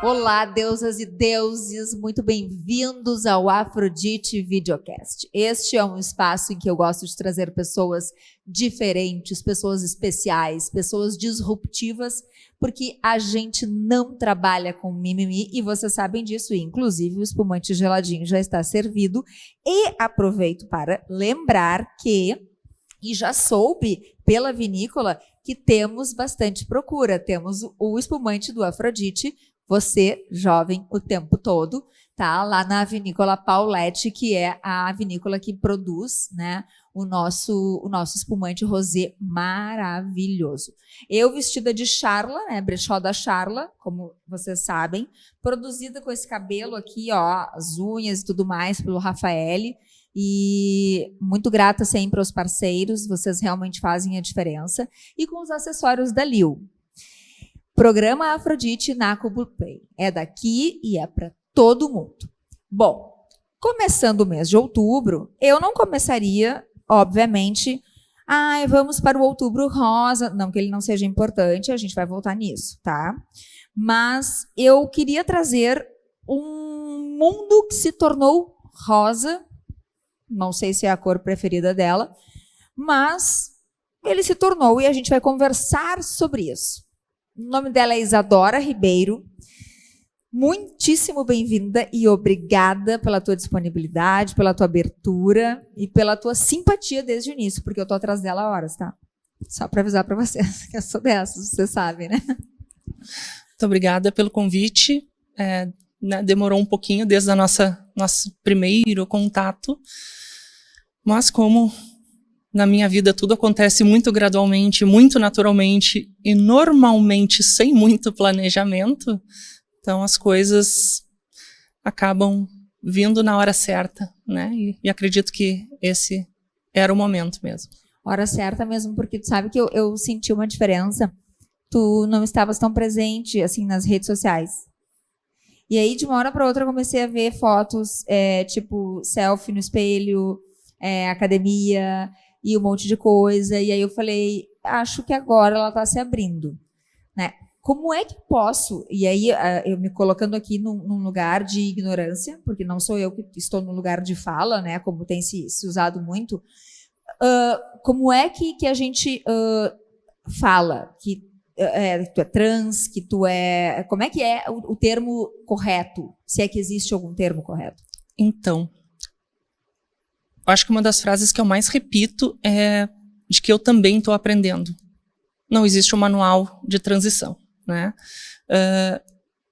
Olá, deusas e deuses, muito bem-vindos ao Afrodite Videocast. Este é um espaço em que eu gosto de trazer pessoas diferentes, pessoas especiais, pessoas disruptivas, porque a gente não trabalha com mimimi e vocês sabem disso, inclusive o espumante geladinho já está servido. E aproveito para lembrar que, e já soube pela vinícola, que temos bastante procura, temos o espumante do Afrodite, você, jovem, o tempo todo, tá? Lá na Vinícola Paulette, que é a vinícola que produz, né, o nosso espumante rosé maravilhoso. Eu vestida de Charla, né, brechó da Charla, como vocês sabem, produzida com esse cabelo aqui, ó, as unhas e tudo mais, pelo Rafael, e muito grata sempre aos parceiros, vocês realmente fazem a diferença, e com os acessórios da Lil. Programa Afrodite na Cuboplay. É daqui e é para todo mundo. Bom, começando o mês de outubro, eu não começaria, obviamente, vamos para o outubro rosa. Não que ele não seja importante, a gente vai voltar nisso, tá? Mas eu queria trazer um mundo que se tornou rosa, não sei se é a cor preferida dela, mas ele se tornou e a gente vai conversar sobre isso. O nome dela é Isadora Ribeiro. Muitíssimo bem-vinda e obrigada pela tua disponibilidade, pela tua abertura e pela tua simpatia desde o início, porque eu tô atrás dela há horas, tá? Só para avisar para vocês que eu sou dessas, vocês sabem, né? Muito obrigada pelo convite. Né, demorou um pouquinho desde a nosso primeiro contato, mas como na minha vida tudo acontece muito gradualmente, muito naturalmente e normalmente sem muito planejamento, então as coisas acabam vindo na hora certa, né? E acredito que esse era o momento mesmo. Hora certa mesmo, porque tu sabe que eu senti uma diferença. Tu não estavas tão presente assim nas redes sociais. E aí, de uma hora para outra, eu comecei a ver fotos, tipo selfie no espelho, academia e um monte de coisa, e aí eu falei, acho que agora ela está se abrindo, né? Como é que posso, e aí eu me colocando aqui num lugar de ignorância, porque não sou eu que estou no lugar de fala, né, como tem se usado muito, como é que a gente fala que tu é trans, que tu é... Como é que é o termo correto, se é que existe algum termo correto? Então, acho que uma das frases que eu mais repito é de que eu também estou aprendendo. Não existe um manual de transição, né?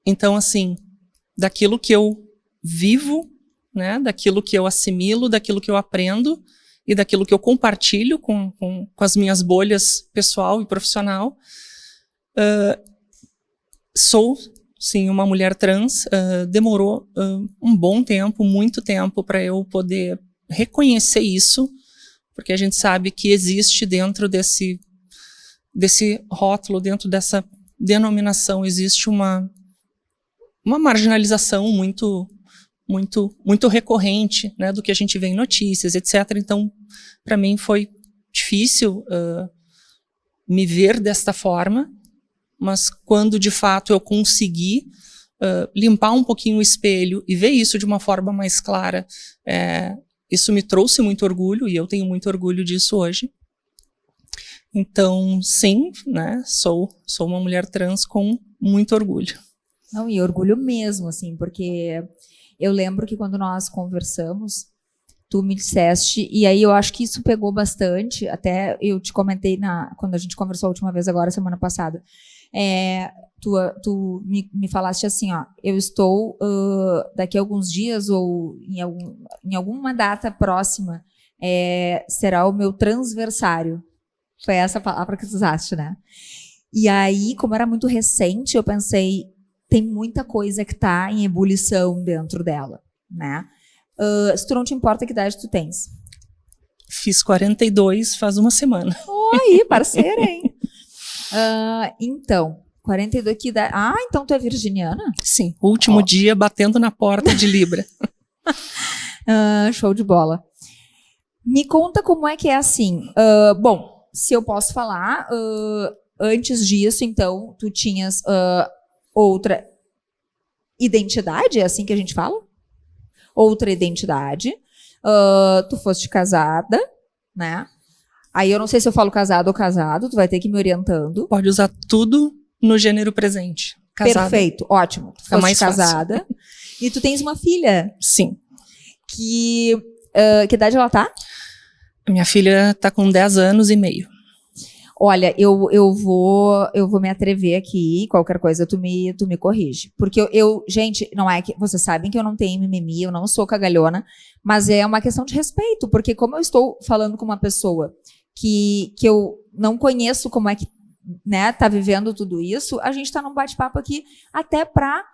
Então, assim, daquilo que eu vivo, né, daquilo que eu assimilo, daquilo que eu aprendo e daquilo que eu compartilho com as minhas bolhas pessoal e profissional, sou, sim, uma mulher trans. Demorou um bom tempo, muito tempo, para eu poder reconhecer isso, porque a gente sabe que existe dentro desse rótulo, dentro dessa denominação, existe uma marginalização muito recorrente, né, do que a gente vê em notícias, etc. Então, para mim foi difícil me ver desta forma, mas quando de fato eu consegui limpar um pouquinho o espelho e ver isso de uma forma mais clara, isso me trouxe muito orgulho, e eu tenho muito orgulho disso hoje. Então, sim, né, sou uma mulher trans com muito orgulho. Não, e orgulho mesmo, assim, porque eu lembro que quando nós conversamos, tu me disseste, e aí eu acho que isso pegou bastante, até eu te comentei quando a gente conversou a última vez agora, semana passada, tu me falaste assim, ó, eu estou daqui a alguns dias ou em alguma data próxima será o meu transversário. Foi essa palavra que tu usaste, né? E aí, como era muito recente, eu pensei, tem muita coisa que está em ebulição dentro dela, né? Se tu não te importa, que idade tu tens? Fiz 42 faz uma semana. Oi, parceira, hein? Então, 42, que idade? Então tu é virginiana? Sim, último dia batendo na porta de Libra. Show de bola. Me conta como é que é assim. Bom, se eu posso falar, antes disso, então, tu tinhas outra identidade, é assim que a gente fala? Outra identidade. Tu foste casada, né? Aí eu não sei se eu falo casado ou casado, tu vai ter que ir me orientando. Pode usar tudo no gênero presente. Casada. Perfeito, ótimo. Tu Fica mais foste casada. E tu tens uma filha. Sim. Que idade ela tá? Minha filha tá com 10 anos e meio. Olha, eu vou me atrever aqui, qualquer coisa tu me corrige. Porque gente, não é que vocês sabem que eu não tenho mimimi, eu não sou cagalhona, mas é uma questão de respeito, porque como eu estou falando com uma pessoa que eu não conheço como é que, né, tá vivendo tudo isso, a gente tá num bate-papo aqui até pra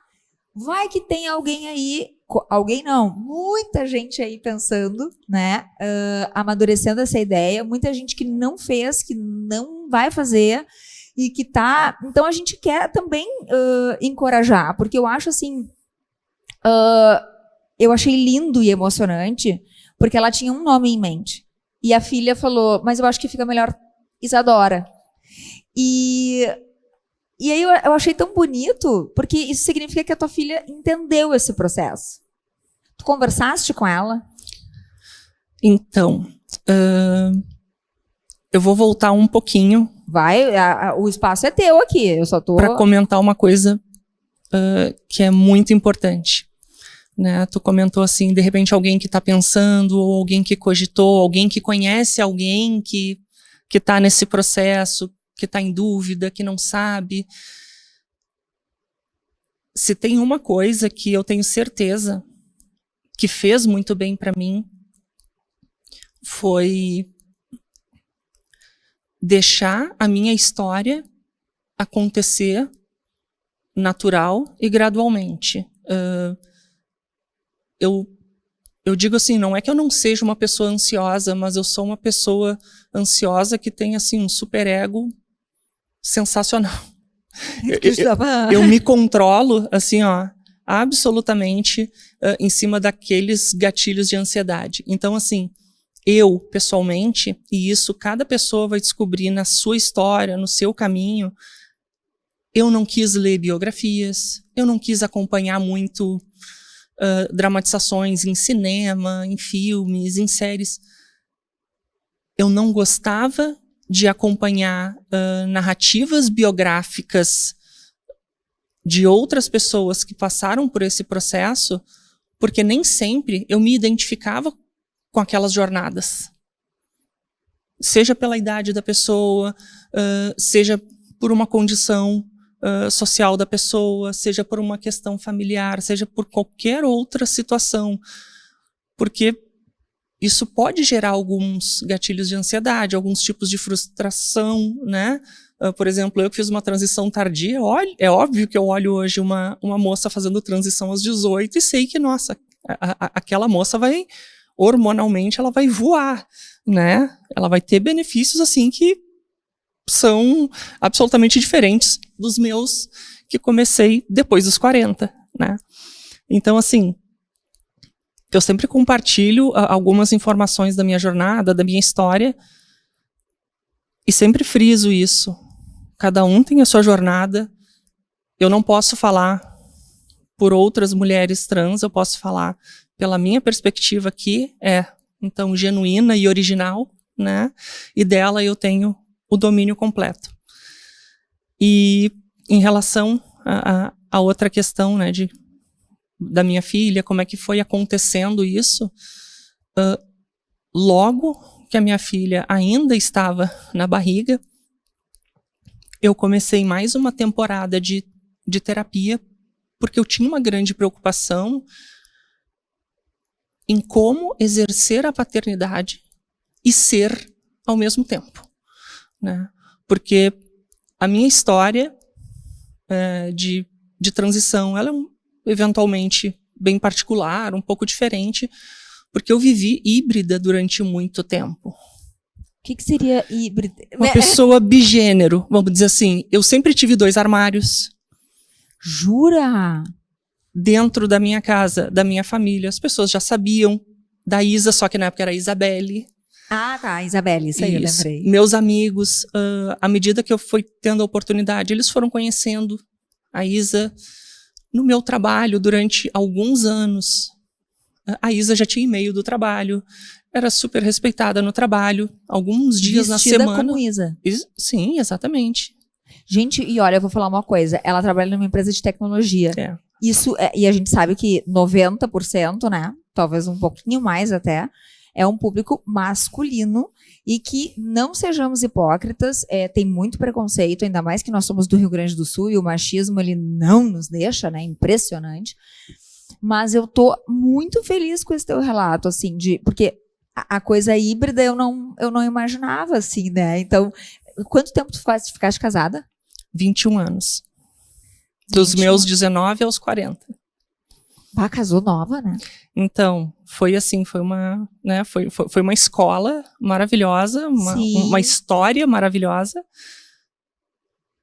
vai que tem alguém aí, alguém não, muita gente aí pensando, né, amadurecendo essa ideia, muita gente que não fez, que não vai fazer e que tá, então a gente quer também encorajar, porque eu acho assim, eu achei lindo e emocionante, porque ela tinha um nome em mente, e a filha falou, mas eu acho que fica melhor Isadora, e aí eu achei tão bonito, porque isso significa que a tua filha entendeu esse processo. Tu conversaste com ela? Então, eu vou voltar um pouquinho. Vai, o espaço é teu aqui, eu só tô... Para comentar uma coisa que é muito importante. Né? Tu comentou assim, de repente alguém que está pensando, ou alguém que cogitou, alguém que conhece alguém que está nesse processo, que está em dúvida, que não sabe. Se tem uma coisa que eu tenho certeza que fez muito bem para mim, foi deixar a minha história acontecer natural e gradualmente. Eu digo assim, não é que eu não seja uma pessoa ansiosa, mas eu sou uma pessoa ansiosa que tem assim um superego sensacional. Eu me controlo, assim, ó, absolutamente em cima daqueles gatilhos de ansiedade. Então, assim, eu, pessoalmente, e isso cada pessoa vai descobrir na sua história, no seu caminho, eu não quis ler biografias, eu não quis acompanhar muito dramatizações em cinema, em filmes, em séries. Eu não gostava de acompanhar narrativas biográficas de outras pessoas que passaram por esse processo, porque nem sempre eu me identificava com aquelas jornadas. Seja pela idade da pessoa, seja por uma condição social da pessoa, seja por uma questão familiar, seja por qualquer outra situação. Porque isso pode gerar alguns gatilhos de ansiedade, alguns tipos de frustração, né? Por exemplo, eu que fiz uma transição tardia, é óbvio que eu olho hoje uma moça fazendo transição aos 18 e sei que, nossa, aquela moça vai, hormonalmente, ela vai voar, né? Ela vai ter benefícios, assim, que são absolutamente diferentes dos meus que comecei depois dos 40, né? Então, assim, eu sempre compartilho algumas informações da minha jornada, da minha história, e sempre friso isso. Cada um tem a sua jornada. Eu não posso falar por outras mulheres trans, eu posso falar pela minha perspectiva que então, genuína e original, né? E dela eu tenho o domínio completo. E em relação a outra questão, né, da minha filha, como é que foi acontecendo isso, logo que a minha filha ainda estava na barriga, eu comecei mais uma temporada de terapia, porque eu tinha uma grande preocupação em como exercer a paternidade e ser ao mesmo tempo, né? Porque a minha história de transição, ela é eventualmente bem particular, um pouco diferente, porque eu vivi híbrida durante muito tempo. O que seria híbrida? Uma pessoa bigênero, vamos dizer assim. Eu sempre tive 2 armários. Jura? Dentro da minha casa, da minha família. As pessoas já sabiam da Isa, só que na época era a Isabelle. Ah, tá, Isabelle, isso aí eu lembrei. Meus amigos, à medida que eu fui tendo a oportunidade, eles foram conhecendo a Isa no meu trabalho durante alguns anos. A Isa já tinha e-mail do trabalho, era super respeitada no trabalho, alguns dias na semana. Como Isa. Sim, exatamente. Gente, e olha, eu vou falar uma coisa, ela trabalha numa empresa de tecnologia. Isso, e a gente sabe que 90%, né, talvez um pouquinho mais até, é um público masculino e que não sejamos hipócritas, tem muito preconceito, ainda mais que nós somos do Rio Grande do Sul e o machismo ele não nos deixa, né, impressionante. Mas eu tô muito feliz com esse teu relato, assim, porque a coisa híbrida eu não imaginava, assim, né? Então, quanto tempo tu ficaste casada? 21 anos. Dos meus 19 aos 40. Ah, casou nova, né? Então, foi assim, foi uma escola maravilhosa, uma história maravilhosa.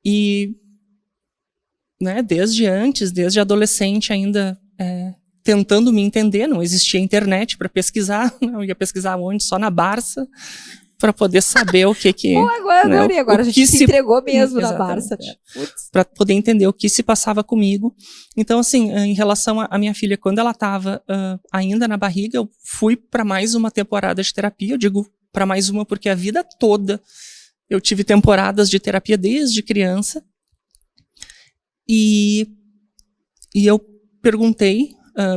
E, né, desde adolescente ainda tentando me entender, não existia internet para pesquisar, eu ia pesquisar onde? Só na Barça, para poder saber o que que... Pô, agora né, adorei, agora a gente se entregou mesmo na Barça. Para poder entender o que se passava comigo. Então, assim, em relação à minha filha, quando ela estava ainda na barriga, eu fui para mais uma temporada de terapia. Eu digo para mais uma porque a vida toda eu tive temporadas de terapia desde criança. E eu perguntei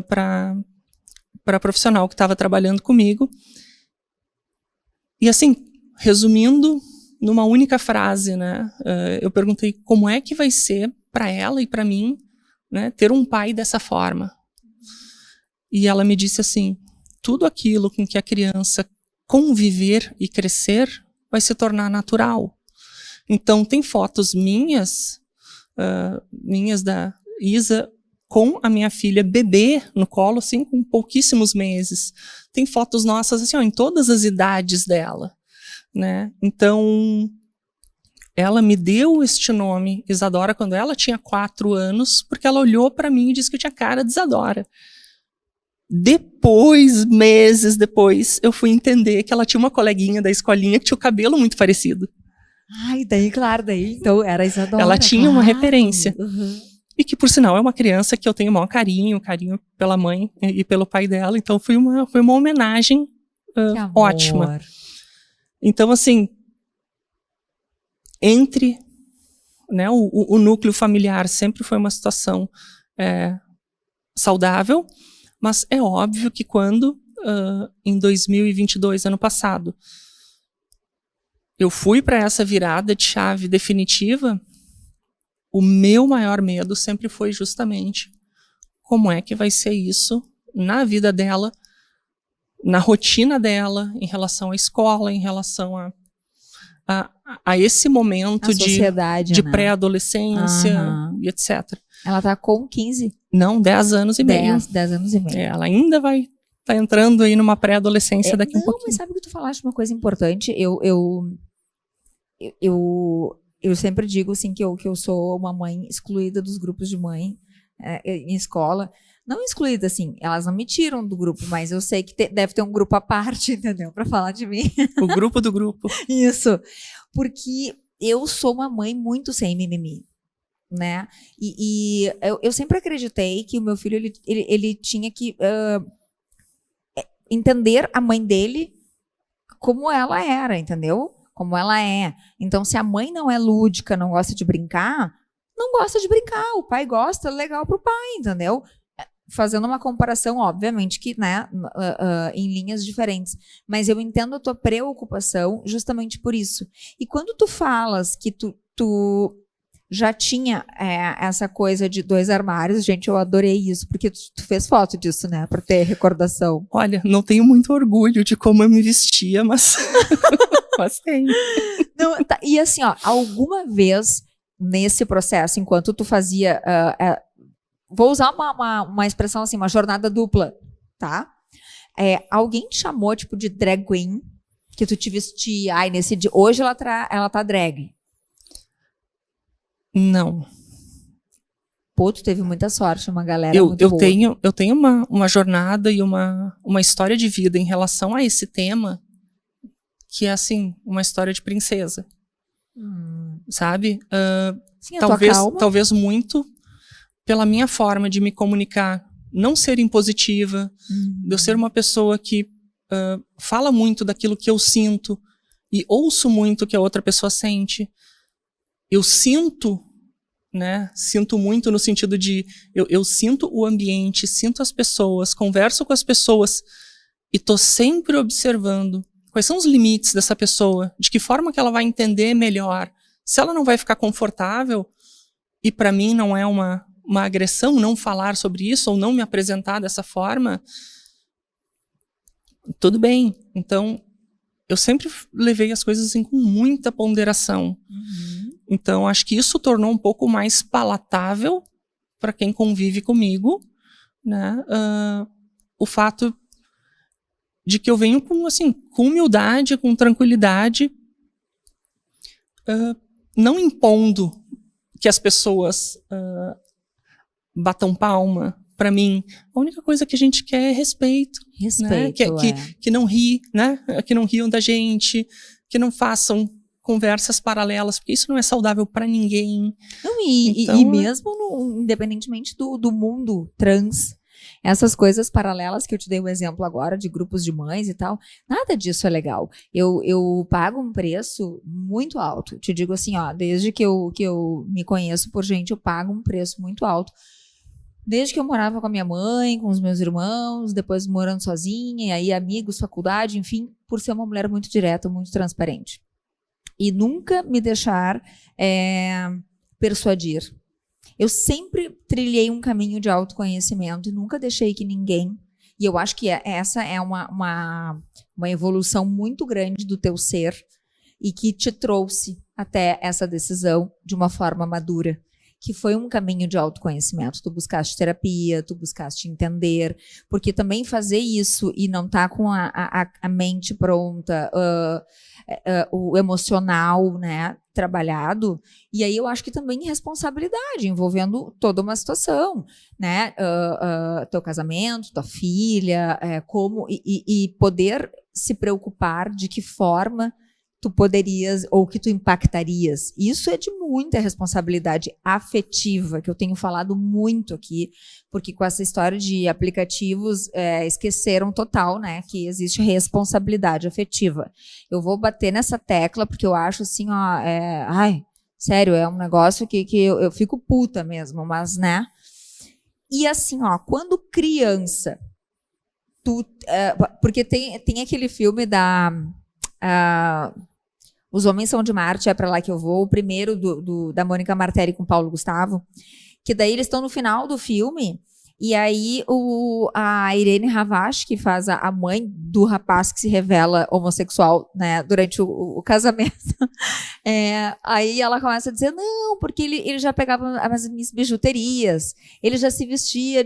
para a profissional que estava trabalhando comigo. E assim, resumindo numa única frase, né, eu perguntei como é que vai ser para ela e para mim, né, ter um pai dessa forma. E ela me disse assim, tudo aquilo com que a criança conviver e crescer vai se tornar natural. Então tem fotos minhas da Isa com a minha filha bebê no colo, assim, com pouquíssimos meses. Tem fotos nossas, assim, em todas as idades dela, né? Então, ela me deu este nome, Isadora, quando ela tinha 4 anos, porque ela olhou para mim e disse que eu tinha cara de Isadora. Meses depois, eu fui entender que ela tinha uma coleguinha da escolinha que tinha o cabelo muito parecido. Ai, daí, então era Isadora. Ela tinha uma referência. E que, por sinal, é uma criança que eu tenho o maior carinho pela mãe e pelo pai dela. Então, foi uma homenagem ótima. Então, assim, né, o núcleo familiar sempre foi uma situação saudável, mas é óbvio que quando, em 2022, ano passado, eu fui para essa virada de chave definitiva, o meu maior medo sempre foi justamente como é que vai ser isso na vida dela, na rotina dela, em relação à escola, em relação a esse momento de né? pré-adolescência e etc. Ela tá com 15? Não, 10 anos e meio. 10 anos e meio. Ela ainda vai estar entrando aí numa pré-adolescência daqui um pouquinho. Não, mas sabe que tu falaste uma coisa importante? Eu sempre digo assim que eu sou uma mãe excluída dos grupos de mãe em escola. Não excluída, assim, elas não me tiram do grupo, mas eu sei que deve ter um grupo à parte, entendeu? Para falar de mim. O grupo do grupo. Isso. Porque eu sou uma mãe muito sem mimimi, né? E eu sempre acreditei que o meu filho ele tinha que entender a mãe dele como ela era, entendeu? Como ela é. Então, se a mãe não é lúdica, não gosta de brincar, não gosta de brincar. O pai gosta, legal pro pai, entendeu? Fazendo uma comparação, obviamente, que, né, em linhas diferentes. Mas eu entendo a tua preocupação justamente por isso. E quando tu falas que tu já tinha essa coisa de 2 armários, gente, eu adorei isso, porque tu fez foto disso, né, para ter recordação. Olha, não tenho muito orgulho de como eu me vestia, mas... Mas tem. Não, tá. E assim, ó, alguma vez nesse processo, enquanto tu fazia, vou usar uma expressão assim, uma jornada dupla, tá? Alguém te chamou tipo de drag queen, que tu te vestia, nesse dia, hoje ela tá drag? Não. Pô, tu teve muita sorte, uma galera muito boa. Eu tenho uma jornada e uma história de vida em relação a esse tema que é, assim, uma história de princesa. Sabe? Sim, a tua calma. Talvez muito pela minha forma de me comunicar, não ser impositiva, de eu ser uma pessoa que fala muito daquilo que eu sinto e ouço muito o que a outra pessoa sente. Eu sinto, né? Sinto muito no sentido de eu sinto o ambiente, sinto as pessoas, converso com as pessoas e tô sempre observando quais são os limites dessa pessoa, de que forma que ela vai entender melhor. Se ela não vai ficar confortável, e para mim não é uma agressão não falar sobre isso ou não me apresentar dessa forma, tudo bem. Então, eu sempre levei as coisas assim com muita ponderação. Então, acho que isso tornou um pouco mais palatável para quem convive comigo, né? O fato de que eu venho com humildade, com tranquilidade, não impondo que as pessoas batam palma para mim. A única coisa que a gente quer é respeito. Respeito, né? Que não ri, né? Que não riam da gente, que não façam conversas paralelas, porque isso não é saudável para ninguém. Não, e mesmo independentemente do mundo trans, essas coisas paralelas que eu te dei o exemplo agora, de grupos de mães e tal, nada disso é legal. Eu pago um preço muito alto. Te digo assim, ó, desde que eu me conheço por gente, eu pago um preço muito alto. Desde que eu morava com a minha mãe, com os meus irmãos, depois morando sozinha, e aí amigos, faculdade, enfim, por ser uma mulher muito direta, muito transparente. E nunca me deixar persuadir. Eu sempre trilhei um caminho de autoconhecimento e nunca deixei que ninguém... E eu acho que essa é uma evolução muito grande do teu ser e que te trouxe até essa decisão de uma forma madura, que foi um caminho de autoconhecimento. Tu buscaste terapia, tu buscaste entender, porque também fazer isso e não estar com a mente pronta, o emocional, né, trabalhado, e aí eu acho que também responsabilidade, envolvendo toda uma situação, né, teu casamento, tua filha, como, e poder se preocupar de que forma tu poderias, ou que tu impactarias. Isso é de muita responsabilidade afetiva, que eu tenho falado muito aqui, porque com essa história de aplicativos, esqueceram total, né, que existe responsabilidade afetiva. Eu vou bater nessa tecla, porque eu acho assim, ó, sério, é um negócio que eu fico puta mesmo, mas, né. E assim, ó, quando criança, porque tem aquele filme Os Homens São de Marte, É Pra Lá Que Eu Vou, o primeiro da Mônica Martelli com Paulo Gustavo, que daí eles estão no final do filme, e aí a Irene Havashi, que faz a mãe do rapaz que se revela homossexual, né, durante o casamento, aí ela começa a dizer, não, porque ele já pegava as minhas bijuterias, ele já se vestia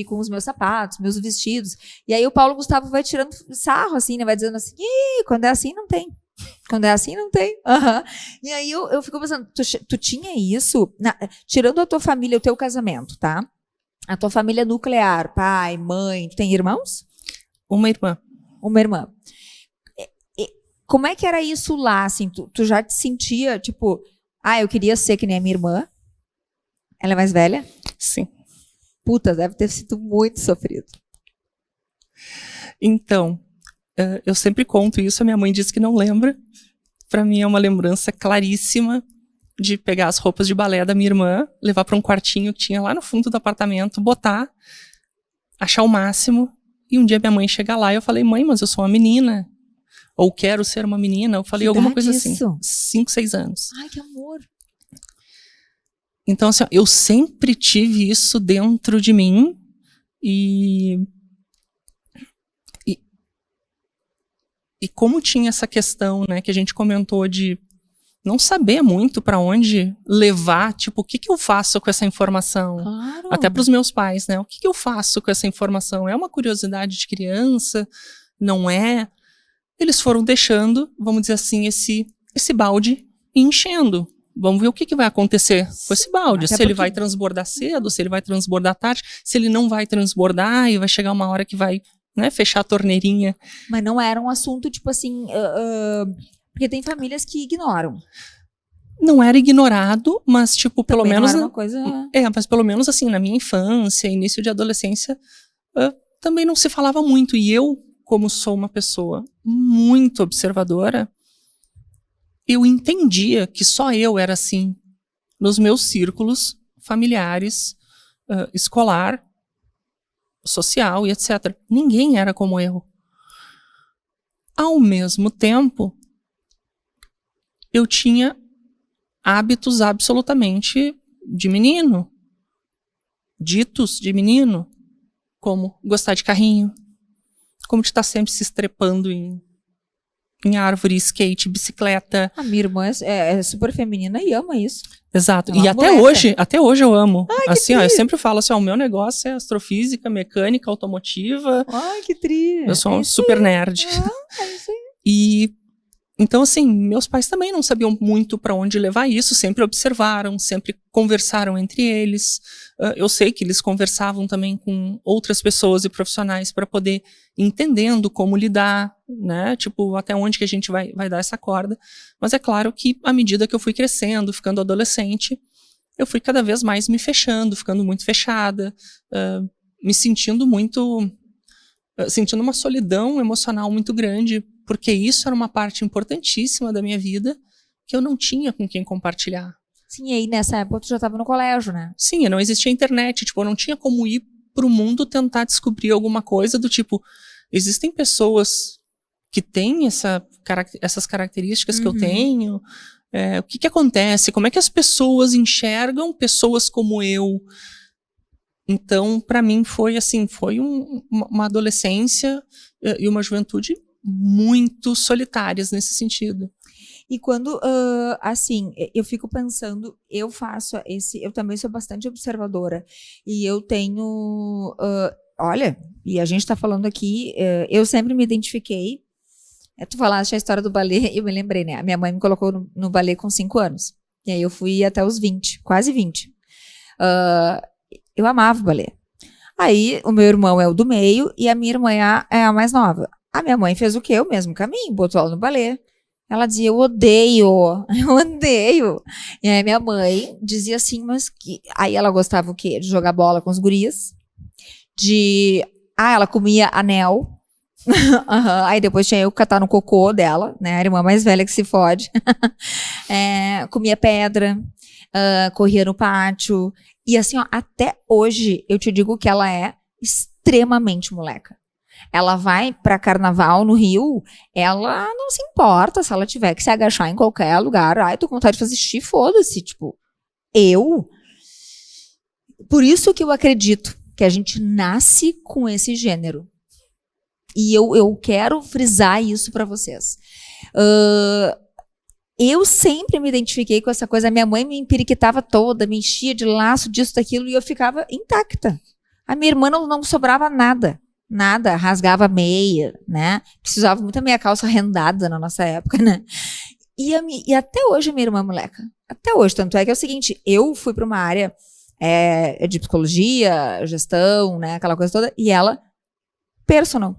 com os meus sapatos, meus vestidos, e aí o Paulo Gustavo vai tirando sarro, assim, né, vai dizendo assim, quando é assim não tem. Quando é assim, não tem. E aí eu fico pensando, tu tinha isso, tirando a tua família, o teu casamento, tá? A tua família nuclear, pai, mãe, tu tem irmãos? Uma irmã. Uma irmã. Como é que era isso lá, assim? Tu já te sentia, tipo, eu queria ser que nem a minha irmã? Ela é mais velha? Sim. Puta, deve ter sido muito sofrido. Então, eu sempre conto isso, a minha mãe diz que não lembra. Para mim é uma lembrança claríssima de pegar as roupas de balé da minha irmã, levar para um quartinho que tinha lá no fundo do apartamento, botar, achar o máximo, e um dia minha mãe chega lá e eu falei, mãe, mas eu sou uma menina, ou quero ser uma menina, eu falei alguma coisa assim, 5, 6 anos. Ai, que amor! Então, assim, eu sempre tive isso dentro de mim, e como tinha essa questão, né, que a gente comentou de não saber muito para onde levar, tipo, o que eu faço com essa informação? Claro. Até para os meus pais, né? O que eu faço com essa informação? É uma curiosidade de criança? Não é? Eles foram deixando, vamos dizer assim, esse balde enchendo. Vamos ver o que vai acontecer com esse balde. Se ele vai transbordar cedo, se ele vai transbordar tarde, se ele não vai transbordar e vai chegar uma hora que vai né, fechar a torneirinha. Mas não era um assunto, tipo assim, porque tem famílias que ignoram. Não era ignorado, mas tipo, pelo Também menos... não era uma coisa... mas pelo menos assim, na minha infância, início de adolescência, também não se falava muito. E eu, como sou uma pessoa muito observadora, eu entendia que só eu era assim nos meus círculos familiares, escolar, social e etc. Ninguém era como eu. Ao mesmo tempo, eu tinha hábitos absolutamente de menino, ditos de menino, como gostar de carrinho, como de estar sempre se estrepando em árvore, skate, bicicleta. A minha irmã é super feminina e ama isso. Exato. Ela E até hoje eu amo. Ai, assim, eu sempre falo assim, o meu negócio é astrofísica, mecânica, automotiva. Ai, que tri. Eu sou um super nerd. É isso aí. E então, assim, meus pais também não sabiam muito para onde levar isso, sempre observaram, sempre conversaram entre eles. Eu sei que eles conversavam também com outras pessoas e profissionais para poder ir entendendo como lidar, né? Tipo, até onde que a gente vai dar essa corda. Mas é claro que, à medida que eu fui crescendo, ficando adolescente, eu fui cada vez mais me fechando, ficando muito fechada, me sentindo uma solidão emocional muito grande, porque isso era uma parte importantíssima da minha vida que eu não tinha com quem compartilhar. Sim, e aí nessa época tu já estava no colégio, né? Sim, não existia internet, tipo, eu não tinha como ir pro mundo tentar descobrir alguma coisa do tipo, existem pessoas que têm essas características que eu tenho, o que acontece, como é que as pessoas enxergam pessoas como eu. Então, para mim foi assim, uma adolescência e uma juventude muito solitárias nesse sentido. E quando, assim, eu fico pensando, eu também sou bastante observadora, e eu tenho, olha, e a gente está falando aqui, eu sempre me identifiquei, tu falaste a história do balé, eu me lembrei, né, a minha mãe me colocou no balé com 5 anos, e aí eu fui até os 20, quase 20. Eu amava o balé. Aí, o meu irmão é o do meio, e a minha irmã é a mais nova. A minha mãe fez o quê? O mesmo caminho, botou ela no balé. Ela dizia, eu odeio. E aí minha mãe dizia assim, Aí ela gostava o quê? De jogar bola com os gurias. Ela comia anel. Aí depois tinha eu que catar no cocô dela, né? A irmã mais velha que se fode. Comia pedra, corria no pátio. E assim, ó, até hoje, eu te digo que ela é extremamente moleca. Ela vai para carnaval no Rio, ela não se importa se ela tiver que se agachar em qualquer lugar. Ai, tô com vontade de fazer xixi, foda-se. Tipo, Por isso que eu acredito que a gente nasce com esse gênero. E eu quero frisar isso para vocês. Eu sempre me identifiquei com essa coisa. A minha mãe me empiriquitava toda, me enchia de laço, disso, daquilo, e eu ficava intacta. A minha irmã não sobrava nada. Nada, rasgava meia, né? Precisava muito da meia calça rendada na nossa época, né? E até hoje a minha irmã é moleca. Até hoje. Tanto é que é o seguinte, eu fui para uma área de psicologia, gestão, né? Aquela coisa toda. E ela, personal.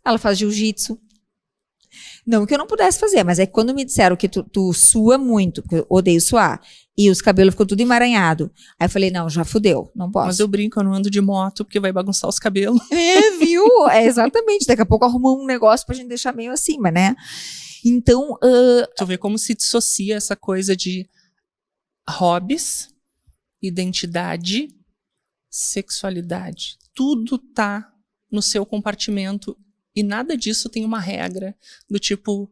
Ela faz jiu-jitsu. Não que eu não pudesse fazer, mas é que quando me disseram que tu sua muito, porque eu odeio suar, e os cabelos ficou tudo emaranhado. Aí eu falei, não, já fudeu, não posso. Mas eu brinco, eu não ando de moto, porque vai bagunçar os cabelos. Viu? Exatamente. Daqui a pouco arruma um negócio pra gente deixar meio acima, né? Então... Tu vê como se dissocia essa coisa de hobbies, identidade, sexualidade. Tudo tá no seu compartimento. E nada disso tem uma regra do tipo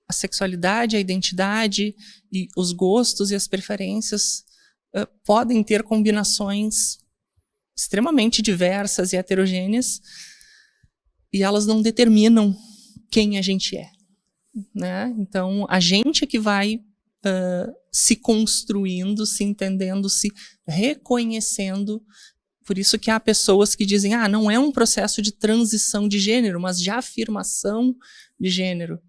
a sexualidade, a identidade e os gostos e as preferências podem ter combinações extremamente diversas e heterogêneas e elas não determinam quem a gente é, né? Então, a gente é que vai se construindo, se entendendo, se reconhecendo. Por isso que há pessoas que dizem, não é um processo de transição de gênero, mas de afirmação de gênero.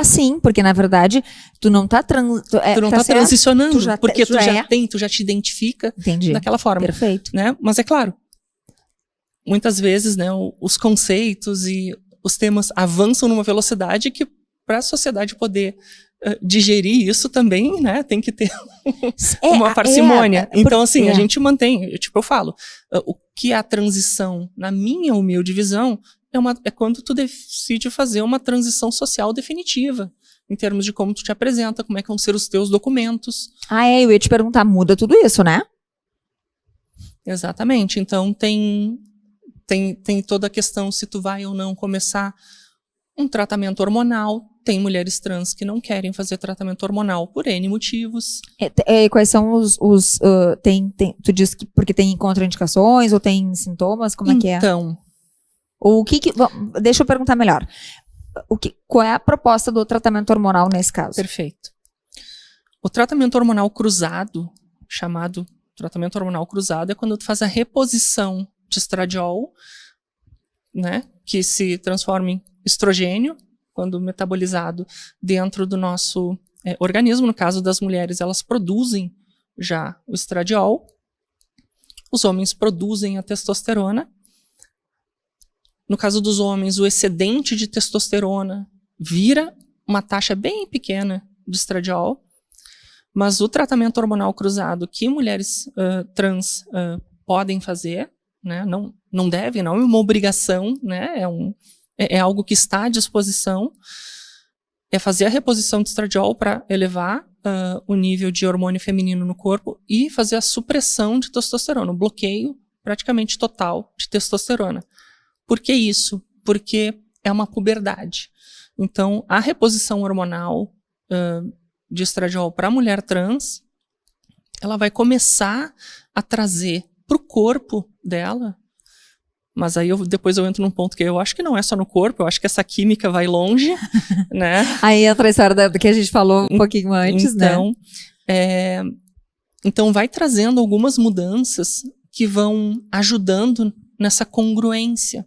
Sim, porque na verdade tu não tá transicionando, porque tu já te identifica Entendi. daquela forma. Perfeito. Né? Mas é claro, muitas vezes, né, os conceitos e os temas avançam numa velocidade que, para a sociedade poder digerir isso também, né, tem que ter uma parcimônia. Então, assim, a gente mantém, tipo, eu falo, o que é a transição, na minha humilde visão, é quando tu decide fazer uma transição social definitiva, em termos de como tu te apresenta, como é que vão ser os teus documentos. Eu ia te perguntar, muda tudo isso, né? Exatamente. Então, tem toda a questão se tu vai ou não começar um tratamento hormonal. Tem mulheres trans que não querem fazer tratamento hormonal por N motivos. Quais são tu diz que porque tem contraindicações ou tem sintomas? Como é que é? Então... Deixa eu perguntar melhor. Qual é a proposta do tratamento hormonal nesse caso? Perfeito. O tratamento hormonal cruzado, chamado tratamento hormonal cruzado, é quando tu faz a reposição de estradiol, né, que se transforma em estrogênio, quando metabolizado dentro do nosso organismo. No caso das mulheres, elas produzem já o estradiol. Os homens produzem a testosterona. No caso dos homens, o excedente de testosterona vira uma taxa bem pequena de estradiol, mas o tratamento hormonal cruzado que mulheres trans podem fazer, né, não devem, não é uma obrigação, né, é algo que está à disposição, é fazer a reposição de estradiol para elevar o nível de hormônio feminino no corpo e fazer a supressão de testosterona, o bloqueio praticamente total de testosterona. Por que isso? Porque é uma puberdade. Então, a reposição hormonal de estradiol para a mulher trans, ela vai começar a trazer para o corpo dela, mas aí depois eu entro num ponto que eu acho que não é só no corpo, eu acho que essa química vai longe, né? Aí entra a história do que a gente falou um pouquinho antes, né? Então vai trazendo algumas mudanças que vão ajudando nessa congruência,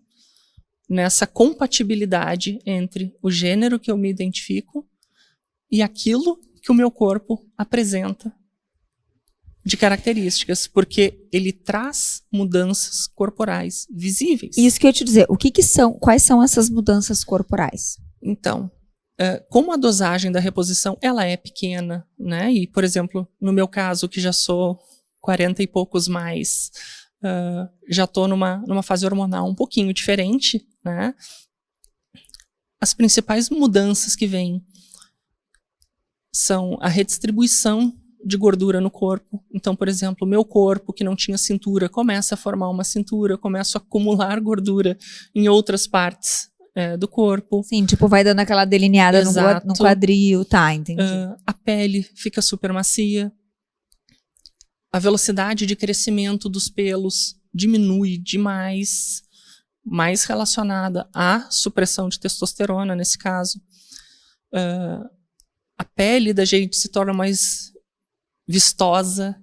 nessa compatibilidade entre o gênero que eu me identifico e aquilo que o meu corpo apresenta de características, porque ele traz mudanças corporais visíveis. Isso que eu ia te dizer, quais são essas mudanças corporais? Então, como a dosagem da reposição ela é pequena, né? E, por exemplo, no meu caso, que já sou 40 e poucos mais, já estou numa fase hormonal um pouquinho diferente, né? As principais mudanças que vêm são a redistribuição de gordura no corpo. Então, por exemplo, o meu corpo, que não tinha cintura, começa a formar uma cintura, começa a acumular gordura em outras partes do corpo. Sim, tipo, vai dando aquela delineada no quadril, tá, entendi. A pele fica super macia. A velocidade de crescimento dos pelos diminui demais, mais relacionada à supressão de testosterona, nesse caso. A pele da gente se torna mais vistosa.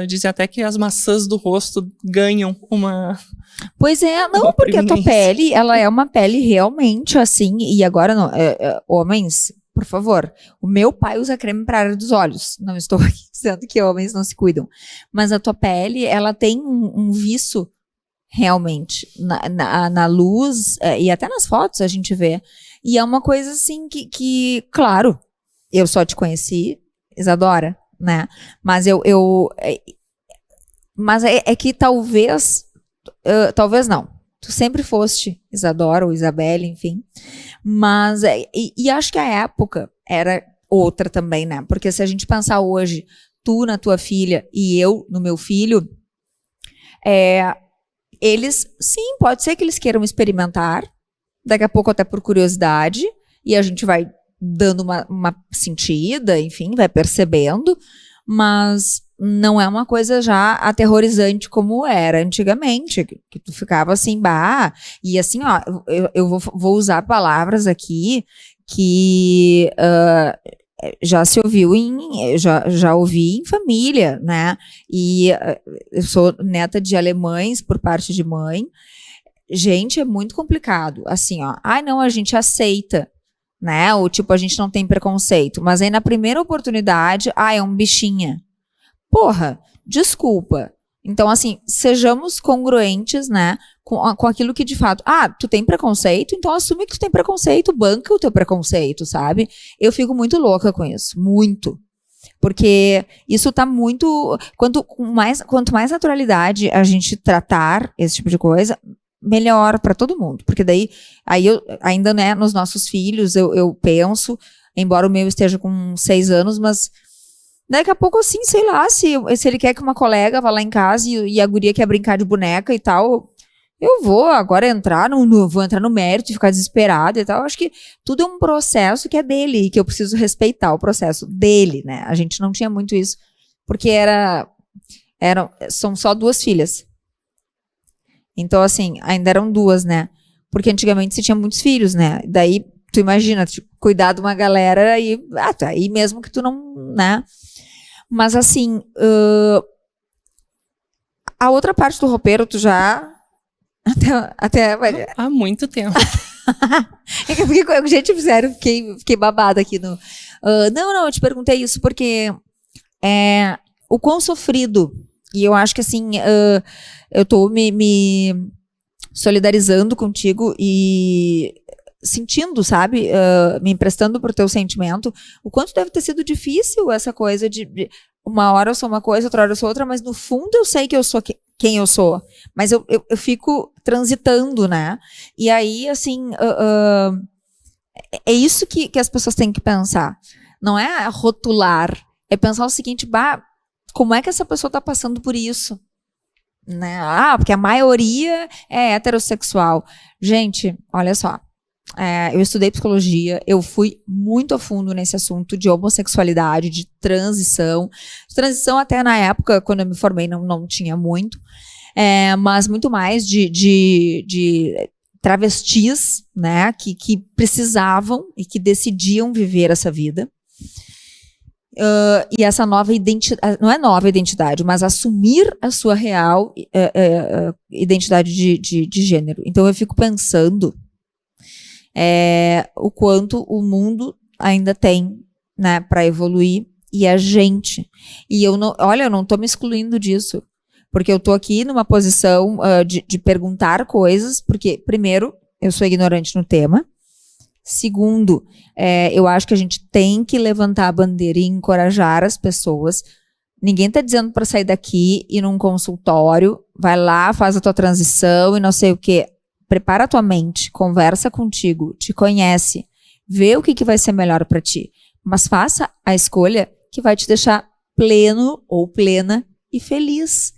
Dizem até que as maçãs do rosto ganham uma... Pois é, não, porque a tua pele, ela é uma pele realmente assim, e agora não, homens, por favor, o meu pai usa creme para a área dos olhos, não estou aqui dizendo que homens não se cuidam, mas a tua pele, ela tem um viço realmente, na luz, e até nas fotos a gente vê, e é uma coisa assim que claro, eu só te conheci, Isadora, né? Mas mas é que talvez não. Tu sempre foste Isadora ou Isabelle, enfim. Mas e acho que a época era outra também, né? Porque se a gente pensar hoje, tu na tua filha e eu no meu filho, eles, sim, pode ser que eles queiram experimentar, daqui a pouco até por curiosidade, e a gente vai dando uma sentida, enfim, vai percebendo, mas não é uma coisa já aterrorizante como era antigamente, que tu ficava assim, e assim, ó, eu vou usar palavras aqui que já se ouviu já ouvi em família, né, e eu sou neta de alemães por parte de mãe, gente, é muito complicado, assim, ó, não, a gente aceita, né? Ou tipo, a gente não tem preconceito. Mas aí na primeira oportunidade, é um bichinha. Porra, desculpa. Então, assim, sejamos congruentes, né, com aquilo que de fato, tu tem preconceito, então assume que tu tem preconceito, banca o teu preconceito, sabe? Eu fico muito louca com isso, muito. Porque isso tá muito, quanto mais naturalidade a gente tratar esse tipo de coisa, melhor para todo mundo. Porque daí, aí eu, ainda, né, nos nossos filhos, eu penso, embora o meu esteja com 6 anos, mas daqui a pouco, assim, sei lá, se ele quer que uma colega vá lá em casa e a guria quer brincar de boneca e tal, eu vou agora vou entrar no mérito e ficar desesperada e tal. Acho que tudo é um processo que é dele e que eu preciso respeitar o processo dele, né? A gente não tinha muito isso, porque são só 2 filhas. Então, assim, ainda eram 2, né? Porque antigamente se tinha muitos filhos, né? Daí, tu imagina, cuidar de uma galera e aí mesmo que tu não, né? Mas, assim, a outra parte do roupeiro, tu já... Até Há muito tempo. É que eu fiquei, gente, sério, fiquei babada aqui no... não, eu te perguntei isso porque o quão sofrido, e eu acho que, assim, eu tô me solidarizando contigo e sentindo, sabe, me emprestando pro teu sentimento, o quanto deve ter sido difícil essa coisa de uma hora eu sou uma coisa, outra hora eu sou outra, mas no fundo eu sei que eu sou quem eu sou, mas eu fico transitando, né, e aí, assim, é isso que as pessoas têm que pensar, não é rotular, é pensar o seguinte, como é que essa pessoa tá passando por isso? Né? Porque a maioria é heterossexual. Gente, olha só, eu estudei psicologia, eu fui muito a fundo nesse assunto de homossexualidade, de transição. Até na época, quando eu me formei, não tinha muito, mas muito mais de travestis, né, que precisavam e que decidiam viver essa vida. E essa nova identidade, não é nova identidade, mas assumir a sua real identidade de gênero. Então eu fico pensando o quanto o mundo ainda tem, né, para evoluir, e a gente. E eu não estou me excluindo disso, porque eu estou aqui numa posição de perguntar coisas, porque, primeiro, eu sou ignorante no tema. Segundo, eu acho que a gente tem que levantar a bandeira e encorajar as pessoas. Ninguém está dizendo para sair daqui e ir num consultório, vai lá, faz a tua transição e não sei o quê. Prepara a tua mente, conversa contigo, te conhece, vê o que vai ser melhor para ti. Mas faça a escolha que vai te deixar pleno ou plena e feliz.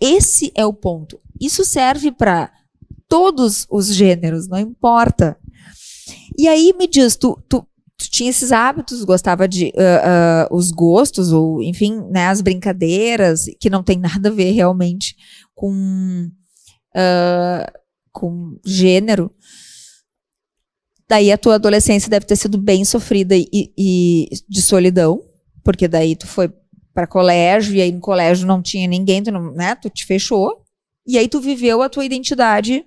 Esse é o ponto. Isso serve para todos os gêneros, não importa. E aí me diz, tu tinha esses hábitos, gostava de os gostos, ou enfim, né, as brincadeiras, que não tem nada a ver realmente com gênero. Daí a tua adolescência deve ter sido bem sofrida e de solidão, porque daí tu foi para colégio, e aí no colégio não tinha ninguém, tu te fechou, e aí tu viveu a tua identidade,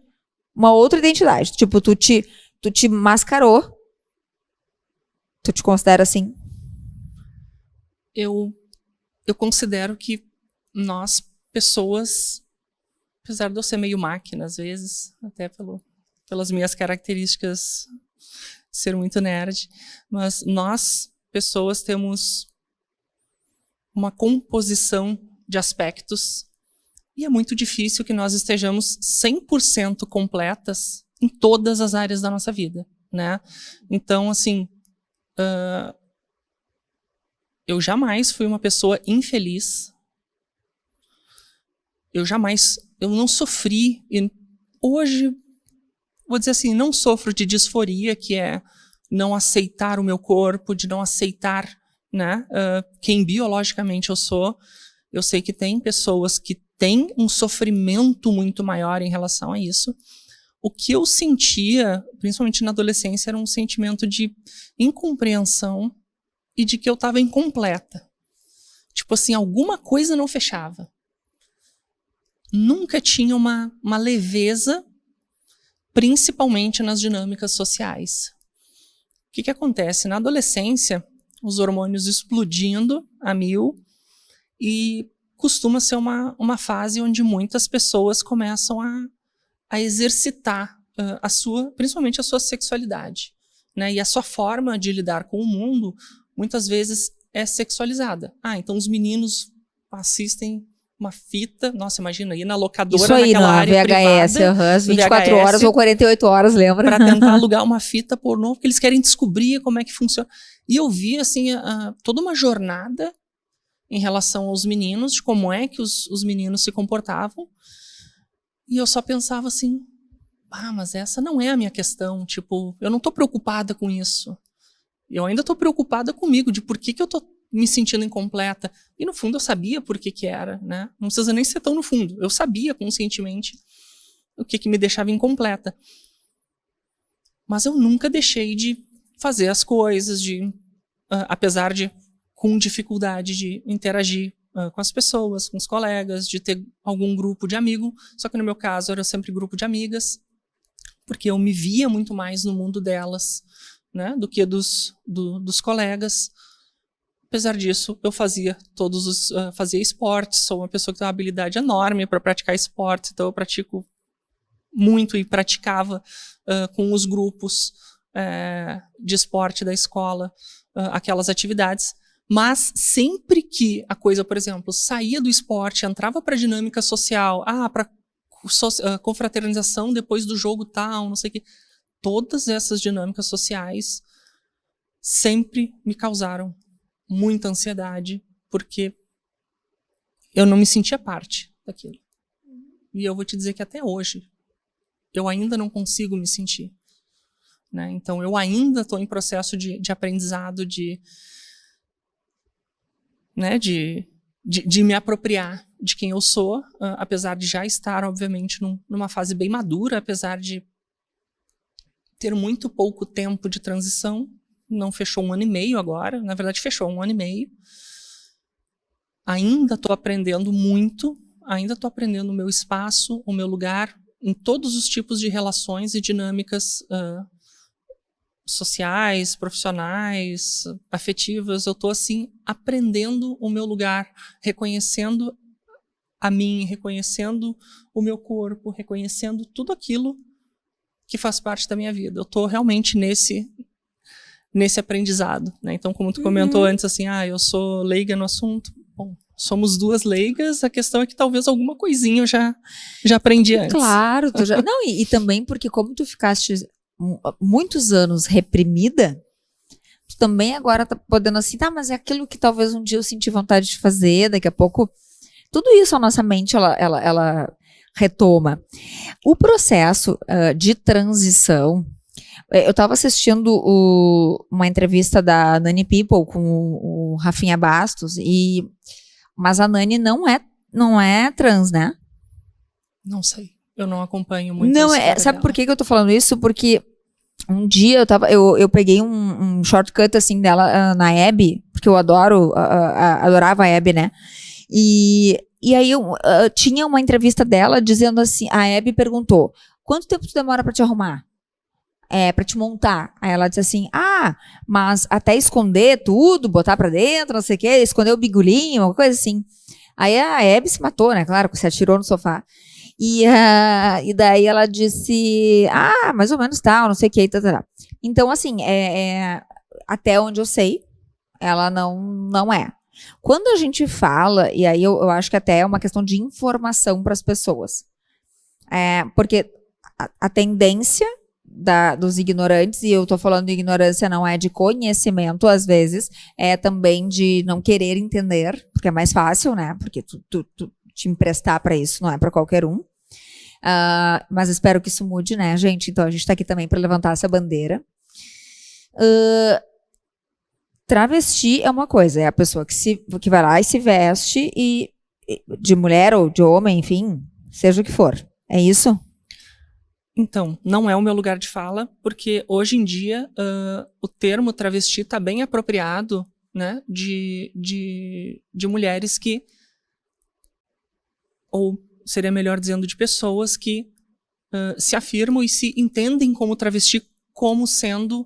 uma outra identidade, tipo, tu te mascarou. Tu te considera assim? Eu considero que nós, pessoas, apesar de eu ser meio máquina às vezes, até pelas minhas características de ser muito nerd, mas nós, pessoas, temos uma composição de aspectos e é muito difícil que nós estejamos 100% completas em todas as áreas da nossa vida, né? Então, assim, eu jamais fui uma pessoa infeliz. Eu não sofri, e hoje, vou dizer assim, não sofro de disforia, que é não aceitar o meu corpo, de não aceitar, né, quem biologicamente eu sou. Eu sei que tem pessoas que têm um sofrimento muito maior em relação a isso. O que eu sentia, principalmente na adolescência, era um sentimento de incompreensão e de que eu estava incompleta. Tipo assim, alguma coisa não fechava. Nunca tinha uma leveza, principalmente nas dinâmicas sociais. O que acontece? Na adolescência, os hormônios explodindo a mil, e costuma ser uma fase onde muitas pessoas começam a exercitar principalmente a sua sexualidade, né? E a sua forma de lidar com o mundo, muitas vezes, é sexualizada. Então os meninos assistem uma fita, nossa, imagina, ir na locadora, isso aí, naquela área VHS, privada, as 24 VHS, horas ou 48 horas, lembra? para tentar alugar uma fita pornô, porque eles querem descobrir como é que funciona. E eu vi, assim, toda uma jornada em relação aos meninos, de como é que os meninos se comportavam, e eu só pensava assim, mas essa não é a minha questão, tipo, eu não tô preocupada com isso. Eu ainda tô preocupada comigo, de por que eu tô me sentindo incompleta. E no fundo eu sabia por que era, né? Não precisa nem ser tão no fundo. Eu sabia conscientemente o que me deixava incompleta. Mas eu nunca deixei de fazer as coisas, apesar de com dificuldade de interagir com as pessoas, com os colegas, de ter algum grupo de amigo. Só que no meu caso era sempre grupo de amigas, porque eu me via muito mais no mundo delas, né, do que dos colegas. Apesar disso, eu fazia fazia esportes, sou uma pessoa que tem uma habilidade enorme para praticar esportes, então eu pratico muito e praticava com os grupos de esporte da escola aquelas atividades, mas sempre que a coisa, por exemplo, saía do esporte, entrava para a dinâmica social, para confraternização depois do jogo tal, não sei o quê, todas essas dinâmicas sociais sempre me causaram muita ansiedade, porque eu não me sentia parte daquilo. E eu vou te dizer que até hoje eu ainda não consigo me sentir, né? Então eu ainda estou em processo de aprendizado, de me apropriar de quem eu sou, apesar de já estar, obviamente, numa fase bem madura, apesar de ter muito pouco tempo de transição. Não fechou 1 ano e meio agora, na verdade fechou 1 ano e meio. Ainda estou aprendendo muito, ainda estou aprendendo o meu espaço, o meu lugar, em todos os tipos de relações e dinâmicas sociais, profissionais, afetivas. Eu estou assim, aprendendo o meu lugar, reconhecendo a mim, reconhecendo o meu corpo, reconhecendo tudo aquilo que faz parte da minha vida. Eu estou realmente nesse aprendizado, né? Então, como tu comentou antes, assim, eu sou leiga no assunto. Bom, somos 2 leigas, a questão é que talvez alguma coisinha eu já aprendi antes. Claro, não, e também porque como tu ficaste muitos anos reprimida, tu também agora tá podendo assim, mas é aquilo que talvez um dia eu senti vontade de fazer, daqui a pouco, tudo isso a nossa mente, ela retoma. O processo de transição. Eu estava assistindo uma entrevista da Nani People com o Rafinha Bastos, mas a Nani não é trans, né? Não sei, eu não acompanho muito. Não, sabe por que eu tô falando isso? Porque um dia eu peguei um shortcut assim dela na Hebe, porque eu adorava a Hebe, né? E aí tinha uma entrevista dela dizendo assim, a Hebe perguntou, quanto tempo tu demora para te arrumar? Pra te montar. Aí ela disse assim, mas até esconder tudo, botar pra dentro, não sei o quê, esconder o bigolinho, uma coisa assim. Aí a Hebe se matou, né, claro, se atirou no sofá. E daí ela disse, mais ou menos tal, não sei o quê, tá. Então, assim, até onde eu sei, ela não é. Quando a gente fala, e aí eu acho que até é uma questão de informação para as pessoas, porque a tendência dos ignorantes, e eu tô falando de ignorância não é de conhecimento, às vezes, é também de não querer entender, porque é mais fácil, né? Porque tu te emprestar para isso não é para qualquer um. Mas espero que isso mude, né, gente? Então a gente tá aqui também para levantar essa bandeira. Travesti é uma coisa, é a pessoa que vai lá e se veste de mulher ou de homem, enfim, seja o que for. É isso? Então, não é o meu lugar de fala, porque hoje em dia o termo travesti está bem apropriado, né, de mulheres que, ou seria melhor dizendo, de pessoas que se afirmam e se entendem como travesti como sendo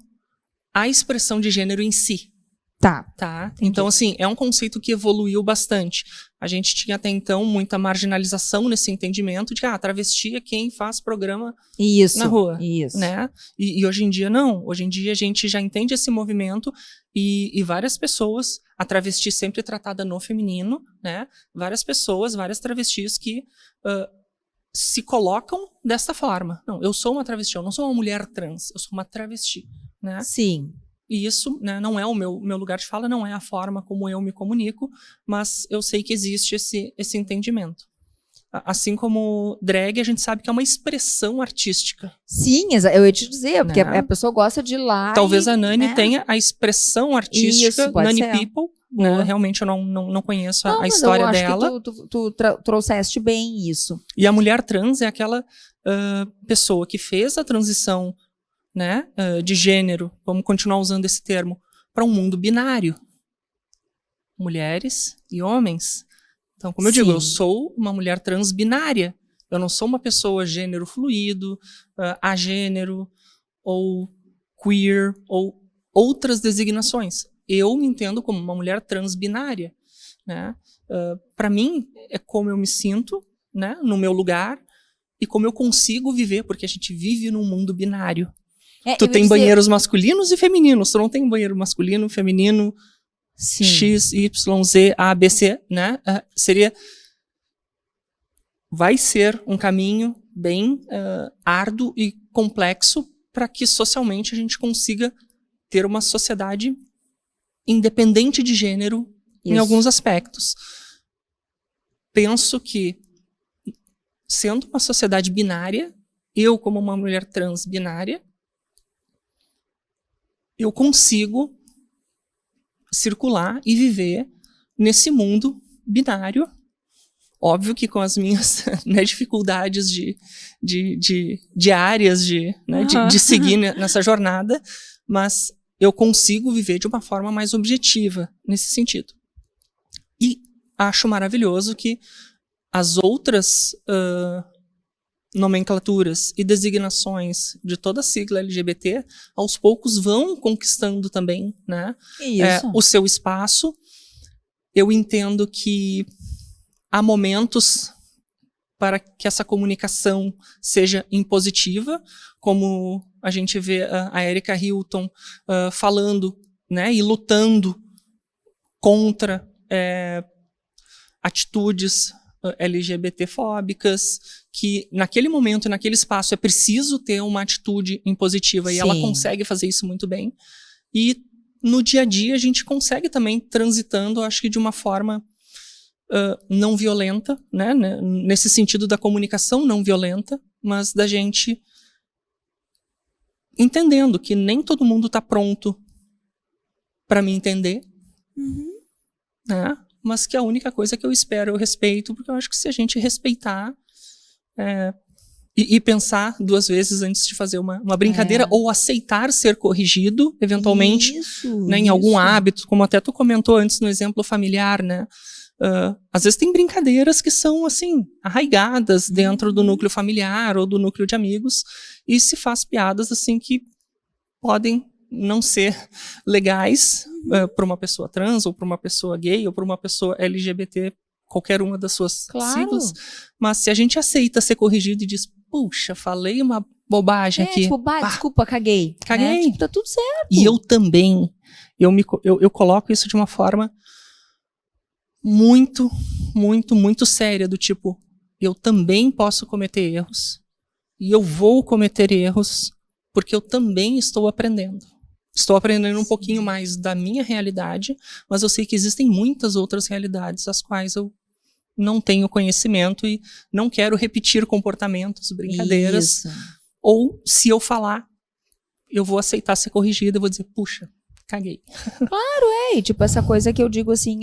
a expressão de gênero em si. Tá? Então, assim, é um conceito que evoluiu bastante. A gente tinha até então muita marginalização nesse entendimento de que travesti é quem faz programa na rua. Isso. Né? E hoje em dia, não. Hoje em dia, a gente já entende esse movimento e várias pessoas, a travesti sempre tratada no feminino, né? Várias pessoas, várias travestis que se colocam desta forma. Não, eu sou uma travesti, eu não sou uma mulher trans, eu sou uma travesti. Né? Sim. E isso, né, não é o meu lugar de fala, não é a forma como eu me comunico, mas eu sei que existe esse entendimento. Assim como drag, a gente sabe que é uma expressão artística. Sim, eu ia te dizer, porque Né? a pessoa gosta de ir lá. Talvez a Nani tenha a expressão artística, isso, pode Nani ser. People. Né? Realmente eu não conheço a história dela. Que tu trouxeste bem isso. E a mulher trans é aquela pessoa que fez a transição, né, de gênero, vamos continuar usando esse termo, para um mundo binário. Mulheres e homens. Então, como eu digo, eu sou uma mulher trans binária. Eu não sou uma pessoa gênero fluido, agênero, ou queer, ou outras designações. Eu me entendo como uma mulher trans binária. Né? Para mim, é como eu me sinto, né, no meu lugar, e como eu consigo viver, porque a gente vive num mundo binário. Tu tem banheiros masculinos e femininos. Tu não tem banheiro masculino, feminino, sim. X, Y, Z, A, B, C, né? Vai ser um caminho bem árduo e complexo para que socialmente a gente consiga ter uma sociedade independente de gênero em alguns aspectos. Penso que, sendo uma sociedade binária, eu como uma mulher trans binária, eu consigo circular e viver nesse mundo binário. Óbvio que com as minhas dificuldades diárias de seguir nessa jornada, mas eu consigo viver de uma forma mais objetiva nesse sentido. E acho maravilhoso que as outras nomenclaturas e designações de toda a sigla LGBT, aos poucos vão conquistando também, né, o seu espaço. Eu entendo que há momentos para que essa comunicação seja impositiva, como a gente vê a Erika Hilton falando, né, e lutando contra atitudes LGBT-fóbicas, que naquele momento, naquele espaço, é preciso ter uma atitude impositiva. Sim. E ela consegue fazer isso muito bem. E no dia a dia a gente consegue também transitando, acho que de uma forma não violenta, né? Nesse sentido da comunicação não violenta, mas da gente entendendo que nem todo mundo está pronto para me entender. Né? Mas que a única coisa que eu espero é o respeito, porque eu acho que se a gente respeitar e pensar duas vezes antes de fazer uma brincadeira, ou aceitar ser corrigido, eventualmente, né, em algum hábito, como até tu comentou antes no exemplo familiar, né? Às vezes tem brincadeiras que são, assim, arraigadas dentro do núcleo familiar ou do núcleo de amigos, e se faz piadas, assim, que podem não ser legais para uma pessoa trans, ou para uma pessoa gay, ou para uma pessoa LGBT, qualquer uma das suas siglas. Mas se a gente aceita ser corrigido e diz, puxa, falei uma bobagem aqui. Tipo, desculpa, caguei. Caguei. Né? Tipo, tá tudo certo. E eu também, eu coloco isso de uma forma muito, muito, muito séria, do tipo, eu também posso cometer erros, e eu vou cometer erros, porque eu também estou aprendendo. Estou aprendendo um pouquinho mais da minha realidade, mas eu sei que existem muitas outras realidades as quais eu não tenho conhecimento e não quero repetir comportamentos, brincadeiras. Ou, se eu falar, eu vou aceitar ser corrigida, eu vou dizer, puxa, caguei. Claro, e tipo essa coisa que eu digo assim,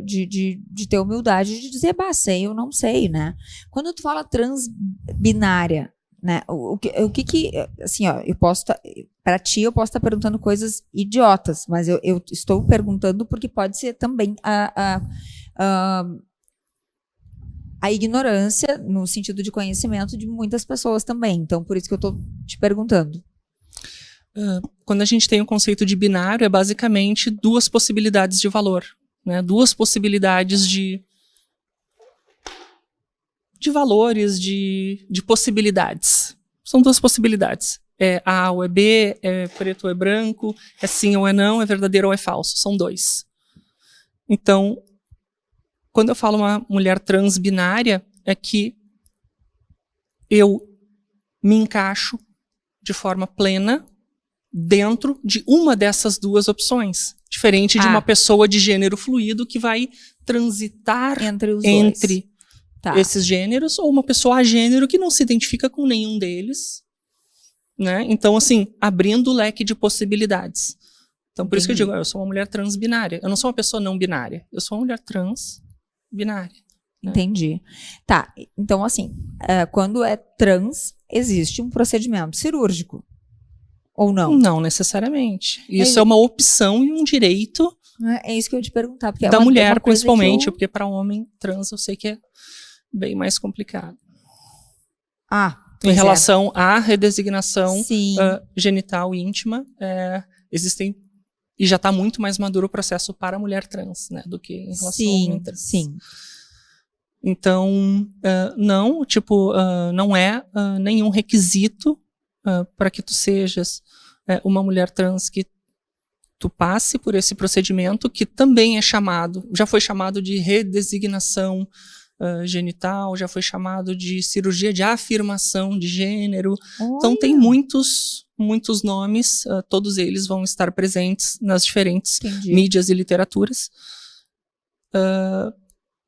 de ter humildade, de dizer, sei, eu não sei, né? Quando tu fala transbinária, né? O que assim, eu posso para ti eu posso estar perguntando coisas idiotas, mas eu estou perguntando porque pode ser também a ignorância no sentido de conhecimento de muitas pessoas também. Então, por isso que eu estou te perguntando. quando a gente tem o conceito de binário, é basicamente duas possibilidades de valor, né? Duas possibilidades de valores, de possibilidades. São duas possibilidades. É A ou é B, é preto ou é branco, é sim ou é não, é verdadeiro ou é falso. São dois. Então, quando eu falo uma mulher transbinária, é que eu me encaixo de forma plena dentro de uma dessas duas opções. Diferente de uma pessoa de gênero fluido que vai transitar entre esses gêneros, ou uma pessoa agênero que não se identifica com nenhum deles. Né? Então, assim, abrindo o leque de possibilidades. Então, por isso que eu digo, eu sou uma mulher transbinária. Eu não sou uma pessoa não binária. Eu sou uma mulher transbinária. Né? Entendi. Tá, então assim, quando é trans, existe um procedimento cirúrgico? Ou não? Não necessariamente. Isso é uma opção e um direito é isso que eu ia te perguntar. Porque da mulher, principalmente, porque para homem trans eu sei que é bem mais complicado. Em relação à redesignação genital íntima, existem, e já está muito mais maduro o processo para a mulher trans, né, do que em relação ao homem trans. Sim. Então, não, não é nenhum requisito para que tu sejas uma mulher trans que tu passe por esse procedimento, que também é já foi chamado de redesignação genital, já foi chamado de cirurgia de afirmação de gênero. Olha. Então tem muitos nomes, todos eles vão estar presentes nas diferentes mídias e literaturas.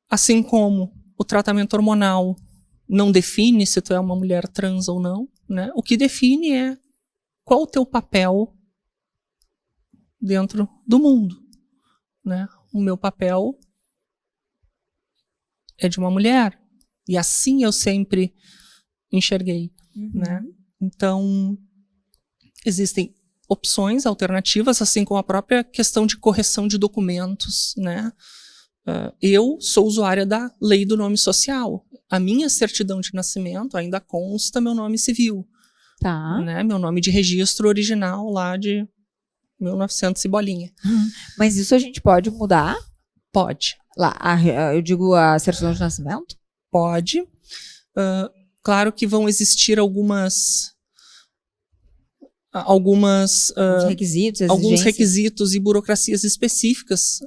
Assim como o tratamento hormonal não define se tu é uma mulher trans ou não, né? O que define é qual o teu papel dentro do mundo, né? O meu papel é de uma mulher. E assim eu sempre enxerguei, né? Então, existem opções alternativas, assim como a própria questão de correção de documentos, né? Eu sou usuária da lei do nome social. A minha certidão de nascimento ainda consta meu nome civil. Tá. Né? Meu nome de registro original lá de 1900 e bolinha. Mas isso a gente pode mudar? Pode. Lá, eu digo a certidão de nascimento? Pode. Claro que vão existir alguns requisitos e burocracias específicas,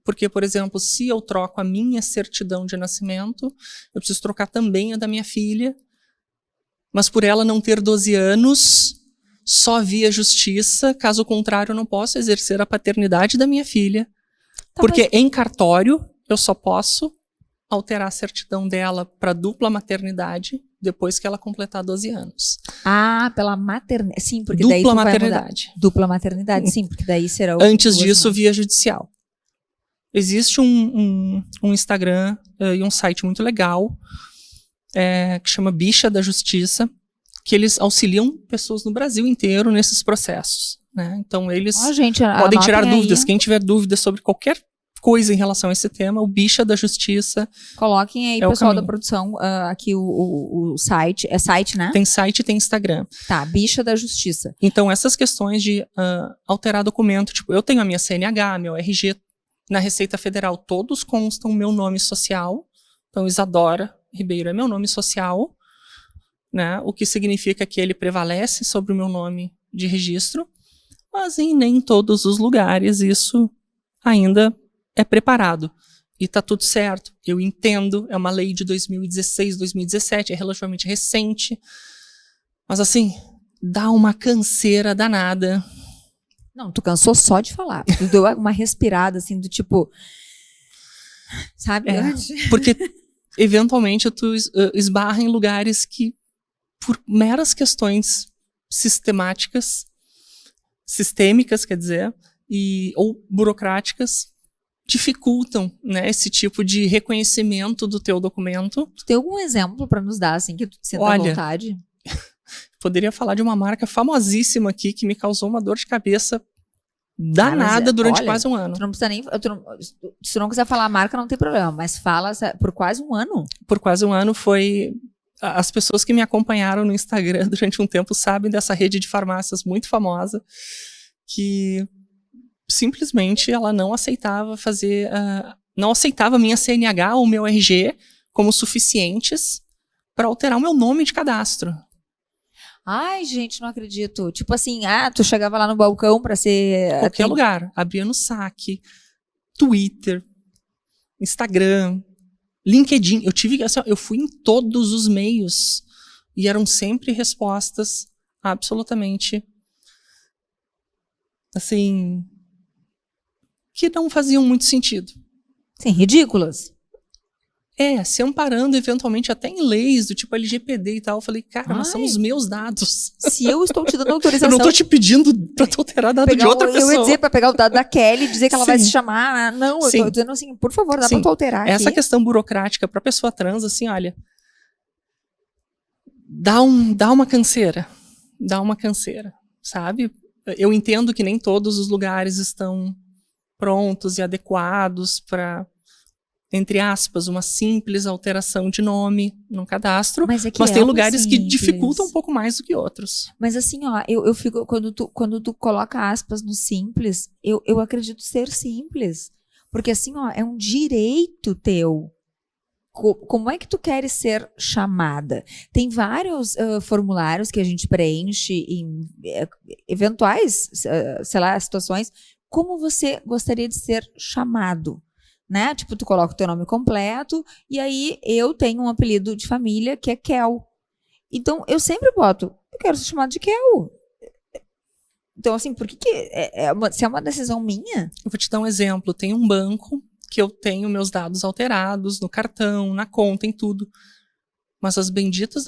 porque, por exemplo, se eu troco a minha certidão de nascimento, eu preciso trocar também a da minha filha, mas por ela não ter 12 anos, só via justiça, caso contrário eu não posso exercer a paternidade da minha filha, porque em cartório eu só posso alterar a certidão dela para dupla maternidade depois que ela completar 12 anos. Pela maternidade. Sim, porque dupla daí tu maternidade. Dupla maternidade, sim, porque daí será Antes disso, via judicial. Existe um Instagram e um site muito legal que chama Bicha da Justiça, que eles auxiliam pessoas no Brasil inteiro nesses processos. Né? Então, eles podem tirar dúvidas. Quem tiver dúvidas sobre qualquer coisa em relação a esse tema, o Bicha da Justiça. Coloquem aí, pessoal da produção, aqui o site. É site, né? Tem site e tem Instagram. Tá, Bicha da Justiça. Então, essas questões de alterar documento, eu tenho a minha CNH, meu RG, na Receita Federal, todos constam meu nome social. Então, Isadora Ribeiro é meu nome social, né? O que significa que ele prevalece sobre o meu nome de registro, mas em nem todos os lugares isso ainda é preparado. E tá tudo certo. Eu entendo, é uma lei de 2016, 2017, é relativamente recente. Mas assim, dá uma canseira danada. Não, tu cansou só de falar. Tu deu uma respirada, assim, do tipo... Sabe? Porque, eventualmente, tu esbarra em lugares que, por meras questões sistêmicas, quer dizer, ou burocráticas, dificultam, né, esse tipo de reconhecimento do teu documento. Tu tem algum exemplo para nos dar, assim, que tu te sinta à vontade? Poderia falar de uma marca famosíssima aqui que me causou uma dor de cabeça danada durante quase um ano. Tu não precisa nem... se tu não quiser falar a marca, não tem problema, mas fala por quase um ano. Por quase um ano foi As pessoas que me acompanharam no Instagram durante um tempo sabem dessa rede de farmácias muito famosa, que simplesmente ela não aceitava não aceitava minha CNH ou meu RG como suficientes para alterar o meu nome de cadastro. Ai, gente, não acredito. Tipo assim, tu chegava lá no balcão pra ser... Qualquer lugar. Abria no saque, Twitter, Instagram, LinkedIn. Eu fui em todos os meios e eram sempre respostas absolutamente assim, que não faziam muito sentido. Sim, ridículas. Se amparando eventualmente até em leis do tipo LGPD e tal. Eu falei, cara, mas são os meus dados. Se eu estou te dando autorização... Eu não estou te pedindo pra tu alterar dado de outra pessoa. Eu ia dizer pra pegar o dado da Kelly e dizer que ela vai se chamar. Não, eu tô dizendo assim, por favor, dá pra tu alterar Essa aqui. questão burocrática pra pessoa trans, assim, olha, dá uma canseira. Dá uma canseira, sabe? Eu entendo que nem todos os lugares estão prontos e adequados para, entre aspas, uma simples alteração de nome no cadastro, mas tem lugares que dificultam um pouco mais do que outros. Mas assim, ó, eu fico, quando tu coloca aspas no simples, eu acredito ser simples, porque assim, ó, é um direito teu. Como é que tu queres ser chamada? Tem vários formulários que a gente preenche em eventuais, sei lá, situações. Como você gostaria de ser chamado? Né? Tipo, tu coloca o teu nome completo e aí eu tenho um apelido de família que é Kel. Então, eu sempre boto, eu quero ser chamado de Kel. Então, assim, por que se é uma decisão minha? Eu vou te dar um exemplo. Tem um banco que eu tenho meus dados alterados no cartão, na conta, em tudo. Mas as benditas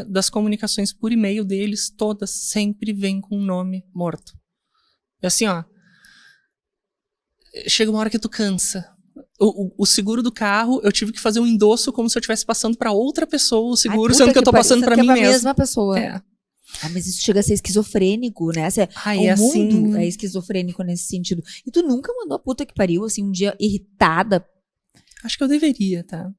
das comunicações por e-mail deles, todas sempre vêm com um nome morto. É assim, ó. Chega uma hora que tu cansa. O seguro do carro, eu tive que fazer um endosso como se eu estivesse passando para outra pessoa o seguro, sendo que eu tô passando para mim mesmo. Mesma pessoa. Mas isso chega a ser esquizofrênico, né? O mundo é esquizofrênico nesse sentido. E tu nunca mandou a puta que pariu, assim, um dia irritada? Acho que eu deveria, tá?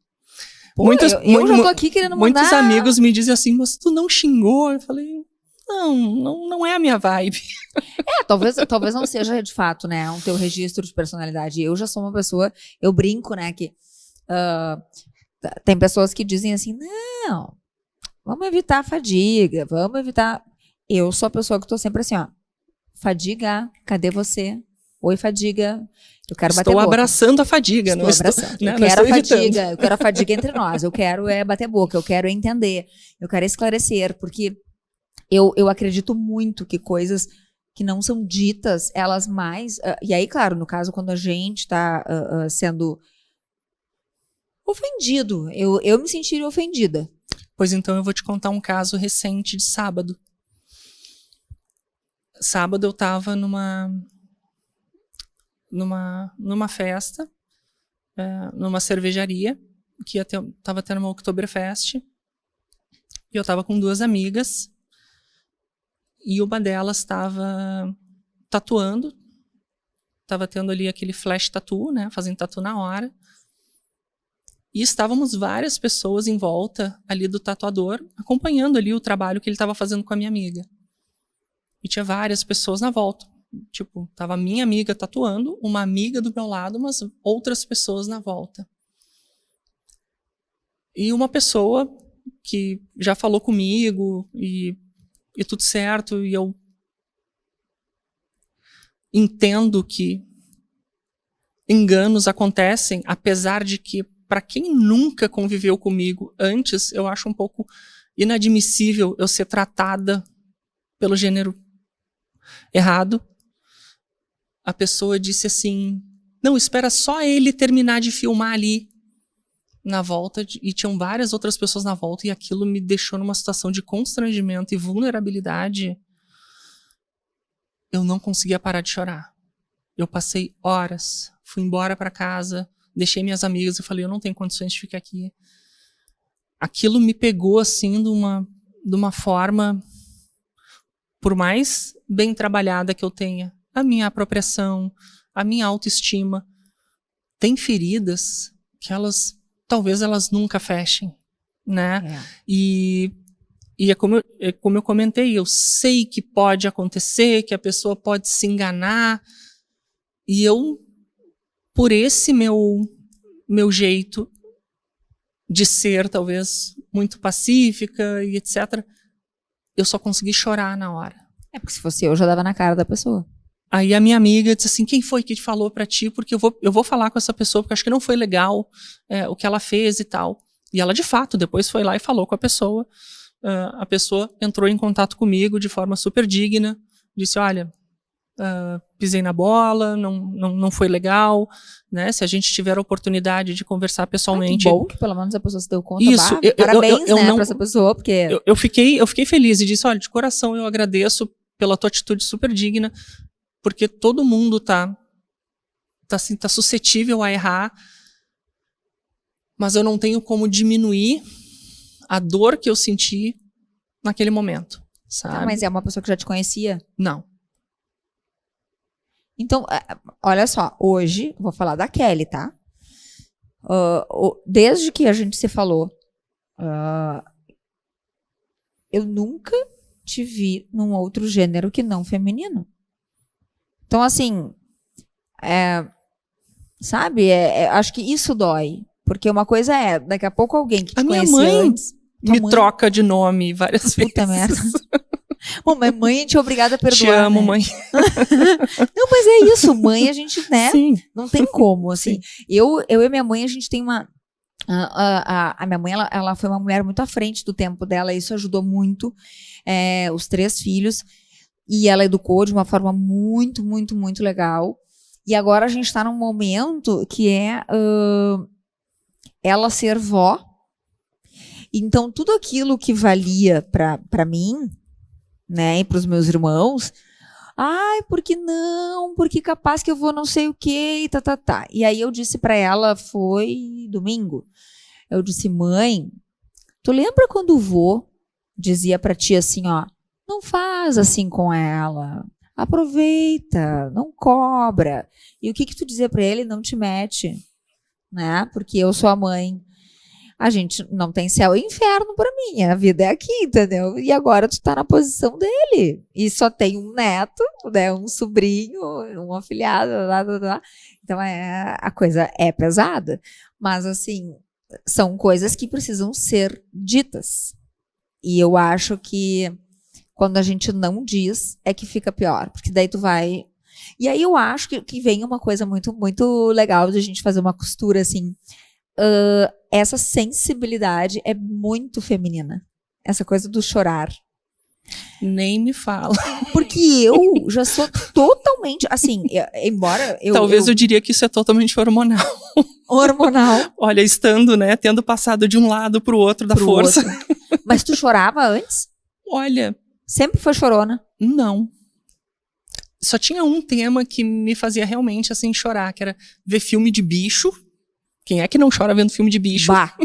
Pô, eu já tô aqui querendo mandar... Muitos amigos me dizem assim, mas tu não xingou? Eu falei, não é a minha vibe. Talvez não seja de fato, né, um teu registro de personalidade. Eu já sou uma pessoa, eu brinco, né, que tem pessoas que dizem assim, não, vamos evitar a fadiga, vamos evitar... Eu sou a pessoa que tô sempre assim, ó, fadiga, cadê você? Oi, fadiga, eu quero bater boca. Estou abraçando a fadiga. Estou abraçando. Eu quero a fadiga, eu quero a fadiga entre nós, eu quero bater boca, eu quero entender, eu quero esclarecer, porque eu acredito muito que coisas que não são ditas, elas mais... e aí, claro, no caso, quando a gente está sendo ofendido, eu me sentiria ofendida. Pois então eu vou te contar um caso recente de sábado. Sábado eu estava numa festa, numa cervejaria, que estava tendo uma Oktoberfest, e eu estava com duas amigas, e uma delas estava tatuando, estava tendo ali aquele flash tattoo, né, fazendo tatu na hora, e estávamos várias pessoas em volta ali do tatuador, acompanhando ali o trabalho que ele estava fazendo com a minha amiga. E tinha várias pessoas na volta. Tipo, tava minha amiga tatuando, uma amiga do meu lado, mas outras pessoas na volta. E uma pessoa que já falou comigo e tudo certo, e eu entendo que enganos acontecem, apesar de que, para quem nunca conviveu comigo antes, eu acho um pouco inadmissível eu ser tratada pelo gênero errado. A pessoa disse assim, não, espera só ele terminar de filmar ali na volta, e tinham várias outras pessoas na volta, e aquilo me deixou numa situação de constrangimento e vulnerabilidade. Eu não conseguia parar de chorar. Eu passei horas, fui embora para casa, deixei minhas amigas e falei, eu não tenho condições de ficar aqui. Aquilo me pegou assim de uma forma, por mais bem trabalhada que eu tenha, a minha apropriação, a minha autoestima, tem feridas que talvez elas nunca fechem. né? E é como eu comentei, eu sei que pode acontecer, que a pessoa pode se enganar, e eu, por esse meu jeito de ser, talvez, muito pacífica e etc., eu só consegui chorar na hora. Porque se fosse eu, já dava na cara da pessoa. Aí a minha amiga disse assim, quem foi que te falou pra ti? Porque eu vou falar com essa pessoa, porque acho que não foi legal o que ela fez e tal. E ela, de fato, depois foi lá e falou com a pessoa. A pessoa entrou em contato comigo de forma super digna, disse, olha, pisei na bola, não foi legal, né? Se a gente tiver a oportunidade de conversar pessoalmente... Que bom que pelo menos a pessoa se deu conta. Isso, parabéns, né, pra essa pessoa, porque... Eu fiquei feliz e disse, olha, de coração eu agradeço pela tua atitude super digna, porque todo mundo tá suscetível a errar, mas eu não tenho como diminuir a dor que eu senti naquele momento, sabe? Mas é uma pessoa que já te conhecia? Não. Então, olha só, hoje, vou falar da Kelly, tá? Desde que a gente se falou, eu nunca te vi num outro gênero que não feminino. Então, assim, sabe, acho que isso dói. Porque uma coisa daqui a pouco alguém que te conhecia antes... Me troca de nome várias vezes. Puta merda. Bom, mas mãe a gente é obrigada a perdoar, Te amo, né? mãe. Não, mas é isso, mãe a gente, né? Sim. Não tem como, assim. Sim. Eu e minha mãe, a gente tem uma... A minha mãe, ela foi uma mulher muito à frente do tempo dela, isso ajudou muito os 3 filhos, e ela educou de uma forma muito, muito, muito legal. E agora a gente está num momento que ela ser vó. Então, tudo aquilo que valia para mim, né, e para os meus irmãos, por que não? Porque capaz que eu vou não sei o quê, e tá. E aí eu disse para ela, foi domingo, eu disse, mãe, tu lembra quando o vô dizia para ti assim, ó, não faz assim com ela, aproveita, não cobra. E o que tu dizia para ele? Não te mete, né? Porque eu sou a mãe. A gente não tem céu e inferno pra mim, a vida é aqui, entendeu? E agora tu tá na posição dele. E só tem um neto, né, um sobrinho, um afilhado, lá. Então a coisa é pesada. Mas assim, são coisas que precisam ser ditas. E eu acho que quando a gente não diz, é que fica pior. Porque daí tu vai... E aí eu acho que vem uma coisa muito, muito legal de a gente fazer uma costura assim... essa sensibilidade é muito feminina. Essa coisa do chorar. Nem me fala. Porque eu já sou totalmente, assim, embora eu... Talvez eu diria que isso é totalmente hormonal. Hormonal. Olha, estando, né, tendo passado de um lado pro outro da força. Outro. Mas tu chorava antes? Olha... Sempre foi chorona? Não. Só tinha um tema que me fazia realmente, assim, chorar, que era ver filme de bicho. Quem é que não chora vendo filme de bicho? Bah.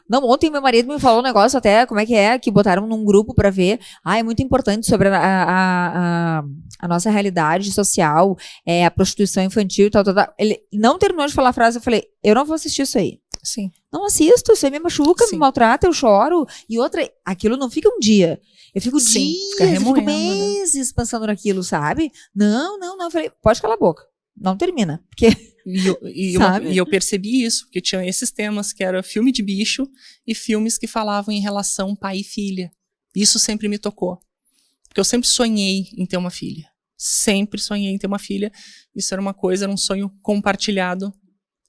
Não, ontem meu marido me falou um negócio até, como é, que botaram num grupo pra ver. É muito importante sobre a nossa realidade social, a prostituição infantil e tal. Ele não terminou de falar a frase, eu falei, eu não vou assistir isso aí. Sim. Não assisto, isso aí me machuca, Sim. me maltrata, eu choro. E outra, aquilo não fica um dia. Eu fico dias, eu fico meses pensando naquilo, sabe? Não. Eu falei, pode calar a boca. Não termina. Porque... E eu percebi isso, porque tinha esses temas que era filme de bicho e filmes que falavam em relação pai e filha. Isso sempre me tocou. Porque eu sempre sonhei em ter uma filha. Sempre sonhei em ter uma filha. Isso era uma coisa, era um sonho compartilhado,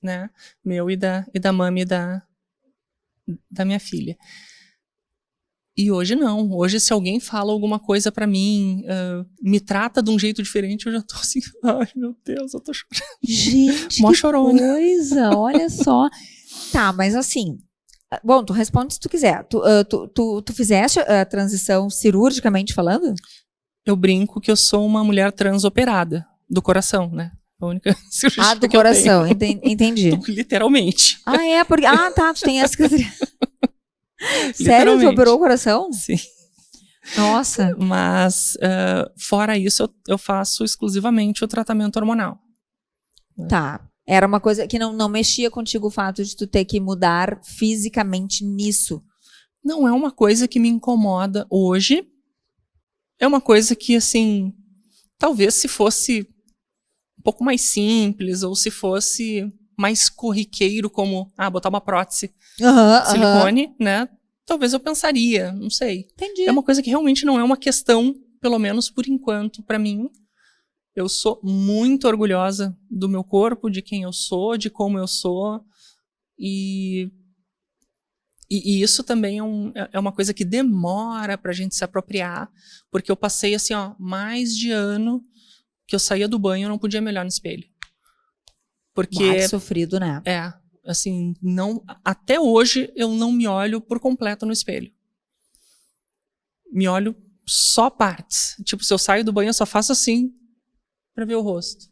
né? Meu e da mami da minha filha. E hoje não. Hoje, se alguém fala alguma coisa pra mim, me trata de um jeito diferente, eu já tô assim, ai meu Deus, eu tô chorando. Gente, mó que chorona. coisa, olha só. Tá, mas assim, bom, tu responde se tu quiser. Tu fizeste a transição cirurgicamente falando? Eu brinco que eu sou uma mulher transoperada, do coração, né? A única cirurgia do que eu coração, tenho. entendi. Literalmente. Porque... tá, tu tem essa... Sério, tu operou o coração? Sim. Nossa. Mas, fora isso, eu faço exclusivamente o tratamento hormonal. Tá. Era uma coisa que não mexia contigo o fato de tu ter que mudar fisicamente nisso. não é uma coisa que me incomoda hoje. É uma coisa que, assim, talvez se fosse um pouco mais simples, ou se fosse mais corriqueiro, como botar uma prótese de silicone, né? Talvez eu pensaria, não sei. Entendi. É uma coisa que realmente não é uma questão, pelo menos por enquanto, para mim. Eu sou muito orgulhosa do meu corpo, de quem eu sou, de como eu sou. E isso também é uma coisa que demora pra gente se apropriar, porque eu passei, assim, mais de ano que eu saía do banho e não podia me olhar no espelho. Porque sofrido, né? Assim, não, até hoje eu não me olho por completo no espelho. Me olho só partes. Tipo, se eu saio do banho, eu só faço assim para ver o rosto.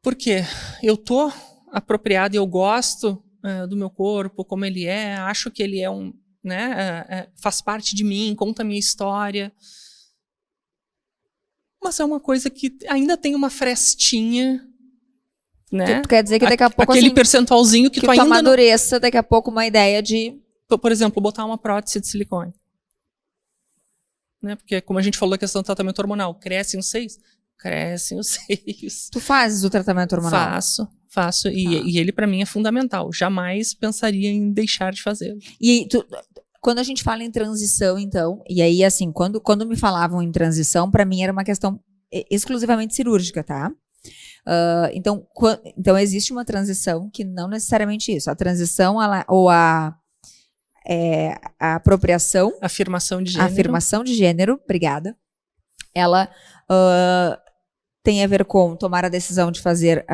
Por quê? Eu tô apropriada e eu gosto do meu corpo, como ele é, acho que ele é faz parte de mim, conta a minha história. Mas é uma coisa que ainda tem uma frestinha, né? Tu quer dizer que daqui a pouco, aquele assim, percentualzinho que tu ainda amadureça daqui a pouco uma ideia de... Por exemplo, botar uma prótese de silicone. Né? Porque, como a gente falou da questão do tratamento hormonal, crescem os seios? Crescem os seios. Tu fazes o tratamento hormonal? Faço. E ele, para mim, é fundamental. Jamais pensaria em deixar de fazê-lo. E quando a gente fala em transição, então, e aí, assim, quando me falavam em transição, para mim era uma questão exclusivamente cirúrgica, tá? Então existe uma transição que não necessariamente isso. A transição, ou a apropriação... Afirmação de gênero. Afirmação de gênero, obrigada. Ela tem a ver com tomar a decisão de fazer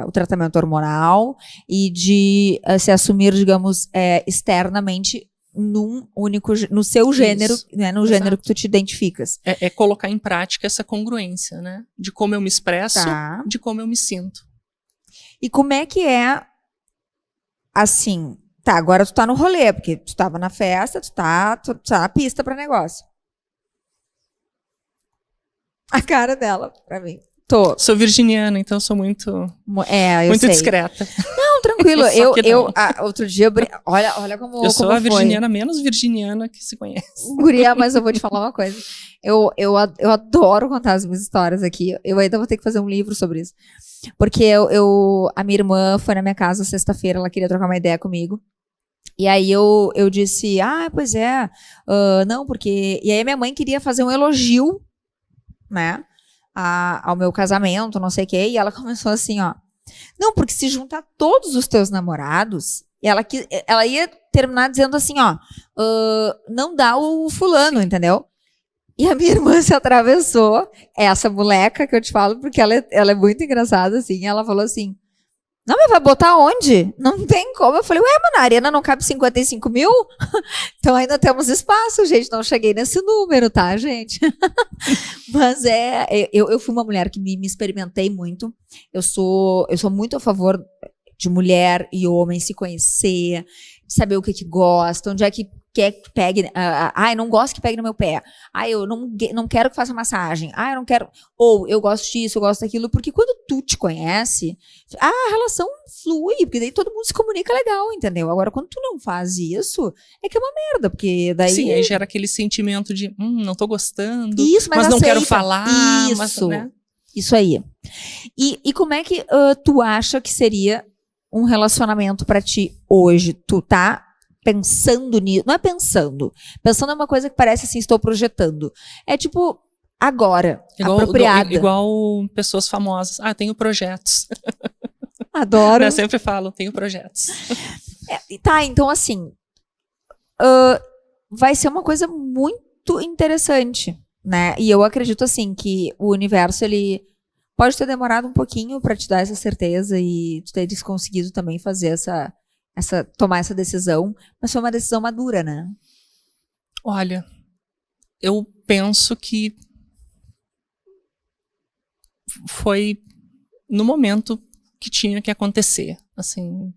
o tratamento hormonal e de se assumir, digamos, externamente no seu gênero, né, no gênero que tu te identificas. É colocar em prática essa congruência, né? De como eu me expresso, de como eu me sinto. E como é que é, assim, agora tu tá no rolê, porque tu tava na festa, tu tá na pista pra negócio. A cara dela, pra mim. Sou virginiana, então sou muito sei. discreta. Não, tranquilo. Outro dia, olha como eu sou como a virginiana menos virginiana que se conhece. Guria, mas eu vou te falar uma coisa. Eu adoro contar as minhas histórias aqui. Eu ainda vou ter que fazer um livro sobre isso. Porque a minha irmã foi na minha casa sexta-feira, ela queria trocar uma ideia comigo. E aí eu disse, pois é, não, porque... E aí minha mãe queria fazer um elogio, né, ao meu casamento, não sei o quê, e ela começou assim, não, porque se juntar todos os teus namorados, e ela ia terminar dizendo assim, não dá o fulano, entendeu? E a minha irmã se atravessou, essa moleca que eu te falo, porque ela é muito engraçada, assim, ela falou assim, não, mas vai botar onde? Não tem como. Eu falei, mas na arena não cabe 55 mil? Então ainda temos espaço, gente. Não cheguei nesse número, tá, gente? Mas eu fui uma mulher que me experimentei muito. Eu sou muito a favor de mulher e homem se conhecer, de saber o que gosta, onde é que quer que pegue. Eu não gosto que pegue no meu pé. Eu não quero que faça massagem. Eu não quero. Ou eu gosto disso, eu gosto daquilo. Porque quando tu te conhece, a relação flui, porque daí todo mundo se comunica legal, entendeu? Agora, quando tu não faz isso, é que é uma merda, porque daí... Sim, aí gera aquele sentimento de, não tô gostando, isso, mas não quero falar. Isso, né? Isso aí. E como é que tu acha que seria um relacionamento pra ti hoje? Tu tá pensando nisso? Não é pensando. Pensando é uma coisa que parece assim, estou projetando. É tipo, agora, apropriada. Igual pessoas famosas. Tenho projetos. Adoro. Eu sempre falo, tenho projetos. Então assim, vai ser uma coisa muito interessante, né? E eu acredito assim que o universo, ele pode ter demorado um pouquinho para te dar essa certeza e tu teres conseguido também fazer tomar essa decisão, mas foi uma decisão madura, né? Olha, eu penso que foi no momento que tinha que acontecer, assim,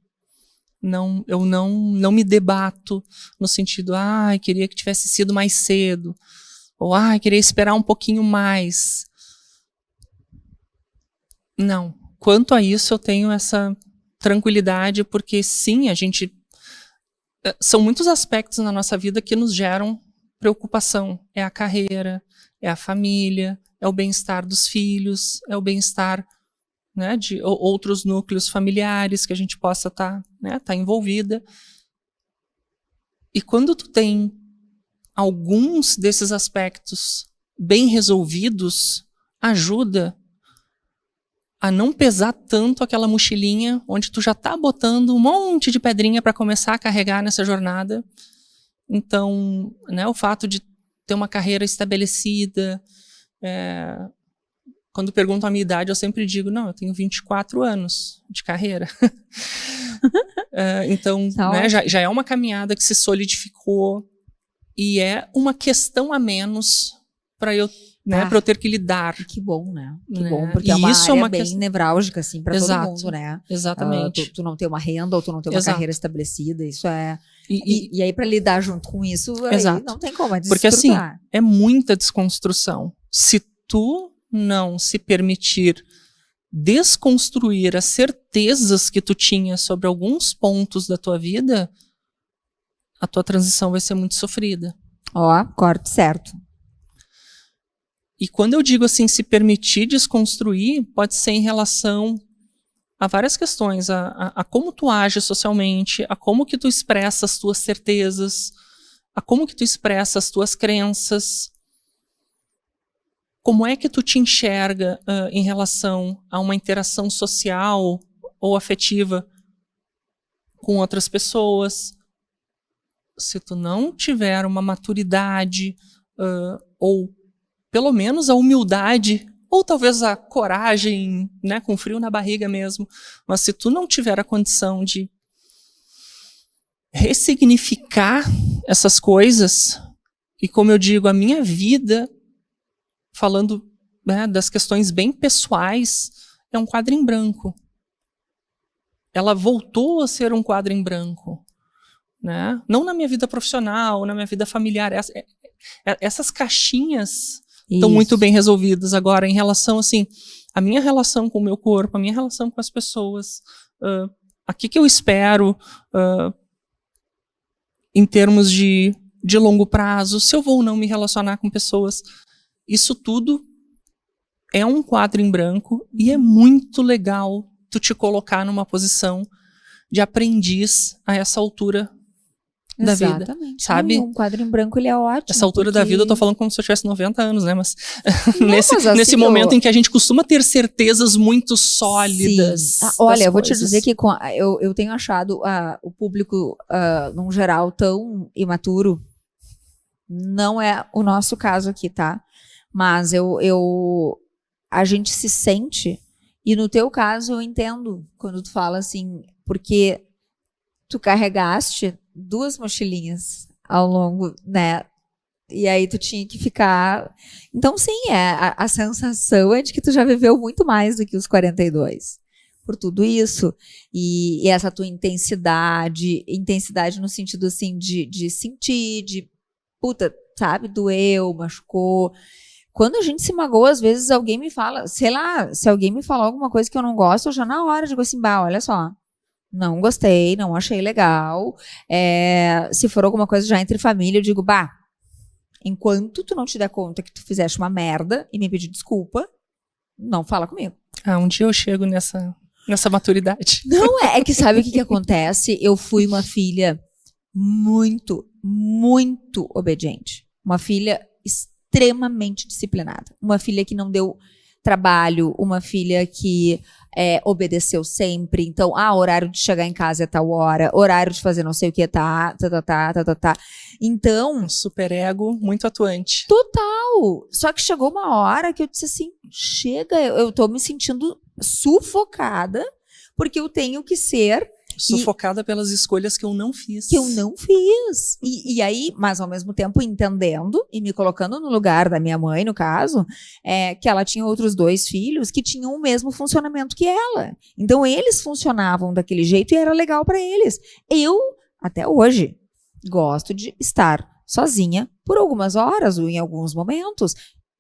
eu não me debato no sentido, queria que tivesse sido mais cedo, ou queria esperar um pouquinho mais. Não, quanto a isso eu tenho essa tranquilidade, porque sim, a gente são muitos aspectos na nossa vida que nos geram preocupação. É a carreira, é a família, é o bem-estar dos filhos, é o bem-estar, né, de outros núcleos familiares que a gente possa estar, né, tá envolvida. E quando tu tem alguns desses aspectos bem resolvidos, ajuda a não pesar tanto aquela mochilinha onde tu já tá botando um monte de pedrinha para começar a carregar nessa jornada. Então, né, o fato de ter uma carreira estabelecida, quando perguntam a minha idade, eu sempre digo, não, eu tenho 24 anos de carreira. Então, né, já é uma caminhada que se solidificou e é uma questão a menos para eu, né, para eu ter que lidar. Que bom, né? Que né? bom, porque e é uma isso área é uma bem nevrálgica, assim, para todo mundo, né? Exatamente. Tu não tem uma renda ou tu não tem uma Exato. carreira estabelecida, isso é... E aí, para lidar junto com isso, aí não tem como, é porque assim, é muita desconstrução. Se tu não se permitir desconstruir as certezas que tu tinha sobre alguns pontos da tua vida, a tua transição vai ser muito sofrida. Ó, corte certo. E quando eu digo assim, se permitir desconstruir, pode ser em relação a várias questões, a como tu age socialmente, a como que tu expressa as tuas certezas, a como que tu expressa as tuas crenças, como é que tu te enxerga em relação a uma interação social ou afetiva com outras pessoas. Se tu não tiver uma maturidade ou pelo menos a humildade, ou talvez a coragem, né, com frio na barriga mesmo, mas se tu não tiver a condição de ressignificar essas coisas, e como eu digo, a minha vida, falando, né, das questões bem pessoais, é um quadro em branco. Ela voltou a ser um quadro em branco. Né? Não na minha vida profissional, na minha vida familiar. Essas caixinhas estão muito bem resolvidas agora em relação, assim, a minha relação com o meu corpo, a minha relação com as pessoas, a que eu espero em termos de longo prazo, se eu vou ou não me relacionar com pessoas. Isso tudo é um quadro em branco e é muito legal tu te colocar numa posição de aprendiz a essa altura da vida, sabe? Um quadro em branco, ele é ótimo. Essa altura da vida, eu tô falando como se eu tivesse 90 anos, né? Mas, mas assim, nesse momento em que a gente costuma ter certezas muito sólidas. Olha, eu vou te dizer que eu tenho achado o público, num geral, tão imaturo. Não é o nosso caso aqui, tá? Mas a gente se sente, e no teu caso eu entendo quando tu fala assim, porque tu carregaste 2 mochilinhas ao longo, né? E aí tu tinha que ficar... Então, sim, a sensação é de que tu já viveu muito mais do que os 42. Por tudo isso. E essa tua intensidade no sentido, assim, de sentir, de... Puta, sabe? Doeu, machucou. Quando a gente se magoa, às vezes alguém me fala... Sei lá, se alguém me falar alguma coisa que eu não gosto, eu já na hora digo assim, olha só... Não gostei, não achei legal. Se for alguma coisa já entre família, eu digo, enquanto tu não te der conta que tu fizeste uma merda e me pedir desculpa, não fala comigo. Um dia eu chego nessa maturidade. Não, é que sabe o que acontece? Eu fui uma filha muito, muito obediente. Uma filha extremamente disciplinada. Uma filha que não deu trabalho, uma filha que obedeceu sempre. Então, horário de chegar em casa é tal hora, horário de fazer não sei o que tá. Então... Um superego muito atuante. Total! Só que chegou uma hora que eu disse assim, chega, eu tô me sentindo sufocada, porque eu tenho que ser... Sufocada pelas escolhas que eu não fiz. E aí, mas ao mesmo tempo entendendo e me colocando no lugar da minha mãe, no caso, que ela tinha outros 2 filhos que tinham o mesmo funcionamento que ela. Então eles funcionavam daquele jeito e era legal para eles. Eu, até hoje, gosto de estar sozinha por algumas horas ou em alguns momentos.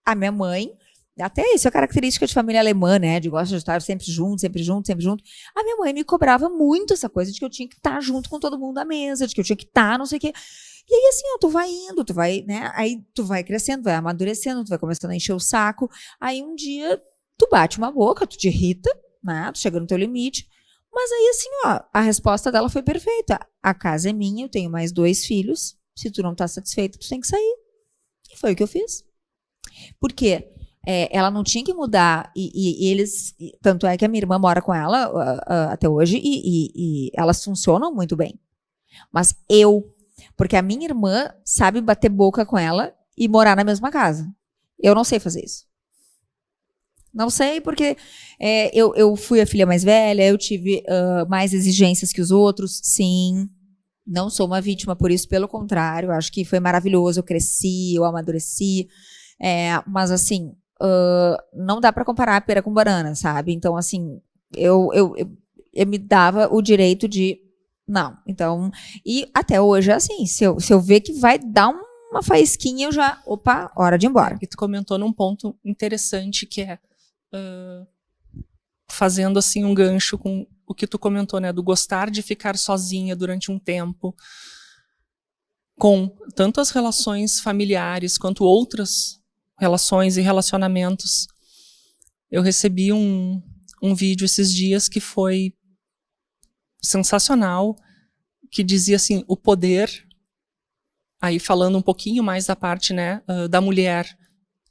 A minha mãe até isso é característica de família alemã, né? De gosta de estar sempre junto, sempre junto, sempre junto. A minha mãe me cobrava muito essa coisa de que eu tinha que estar junto com todo mundo à mesa, de que eu tinha que estar, não sei o quê. E aí, assim, ó, tu vai indo, tu vai, né? Aí tu vai crescendo, vai amadurecendo, tu vai começando a encher o saco. Aí um dia tu bate uma boca, tu te irrita, né? Tu chega no teu limite. Mas aí, assim, ó, a resposta dela foi perfeita. A casa é minha, eu tenho mais 2 filhos. Se tu não tá satisfeita, tu tem que sair. E foi o que eu fiz. Por quê? Ela não tinha que mudar, e eles, tanto é que a minha irmã mora com ela até hoje, e elas funcionam muito bem. Mas porque a minha irmã sabe bater boca com ela e morar na mesma casa. Eu não sei fazer isso. Não sei, porque eu fui a filha mais velha, eu tive mais exigências que os outros, sim. Não sou uma vítima por isso, pelo contrário, acho que foi maravilhoso, eu cresci, eu amadureci, mas assim, não dá para comparar pera com banana, sabe? Então, assim, eu me dava o direito de, não, então, e até hoje é assim, se eu ver que vai dar uma faísquinha, eu já, opa, hora de ir embora. E tu comentou num ponto interessante que é, fazendo assim um gancho com o que tu comentou, né, do gostar de ficar sozinha durante um tempo, com tanto as relações familiares quanto outras relações e relacionamentos. Eu recebi um vídeo esses dias que foi sensacional, que dizia assim, o poder, aí falando um pouquinho mais da parte, né, da mulher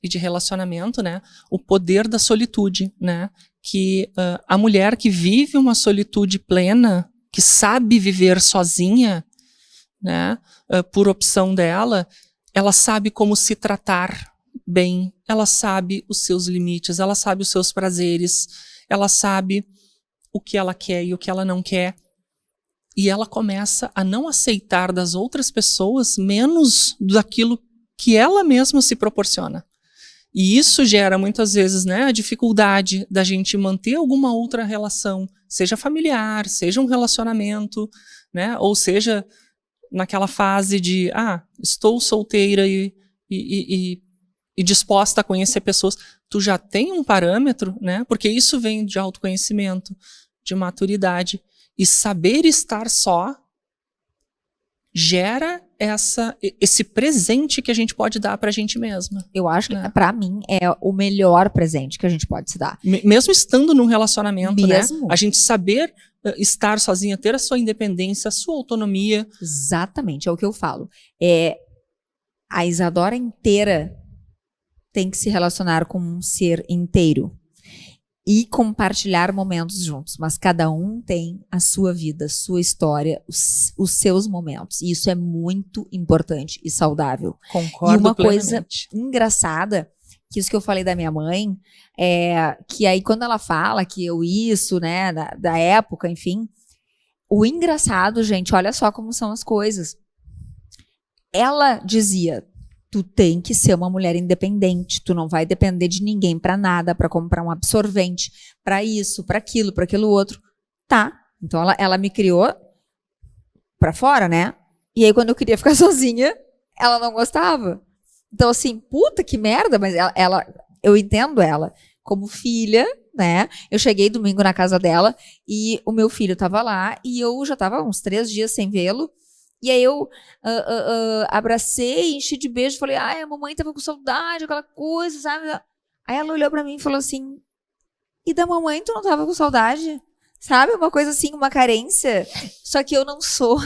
e de relacionamento, né, o poder da solitude, né, que a mulher que vive uma solitude plena, que sabe viver sozinha, né, por opção dela, ela sabe como se tratar bem, ela sabe os seus limites, ela sabe os seus prazeres, ela sabe o que ela quer e o que ela não quer. E ela começa a não aceitar das outras pessoas menos daquilo que ela mesma se proporciona. E isso gera muitas vezes, né, a dificuldade da gente manter alguma outra relação, seja familiar, seja um relacionamento, né, ou seja naquela fase de, estou solteira e disposta a conhecer pessoas. Tu já tem um parâmetro, né, porque isso vem de autoconhecimento, de maturidade, e saber estar só gera esse presente que a gente pode dar pra gente mesma. Eu acho que, pra mim, é o melhor presente que a gente pode se dar. Mesmo estando num relacionamento, mesmo? Né? A gente saber estar sozinha, ter a sua independência, a sua autonomia. Exatamente, é o que eu falo. A Isadora inteira tem que se relacionar com um ser inteiro e compartilhar momentos juntos, mas cada um tem a sua vida, a sua história, os seus momentos, e isso é muito importante e saudável. Concordo e uma plenamente. Coisa engraçada, que isso que eu falei da minha mãe, que aí quando ela fala que isso, né, da época, enfim, o engraçado, gente, olha só como são as coisas. Ela dizia, tu tem que ser uma mulher independente, tu não vai depender de ninguém pra nada, pra comprar um absorvente, pra isso, pra aquilo outro. Tá, então ela me criou pra fora, né? E aí quando eu queria ficar sozinha, ela não gostava. Então assim, puta que merda, mas eu entendo ela como filha, né? Eu cheguei domingo na casa dela e o meu filho tava lá e eu já tava uns 3 dias sem vê-lo. E aí eu abracei, enchi de beijo, falei, a mamãe tava com saudade, aquela coisa, sabe? Aí ela olhou pra mim e falou assim, e da mamãe tu não tava com saudade? Sabe? Uma coisa assim, uma carência. Só que eu não sou,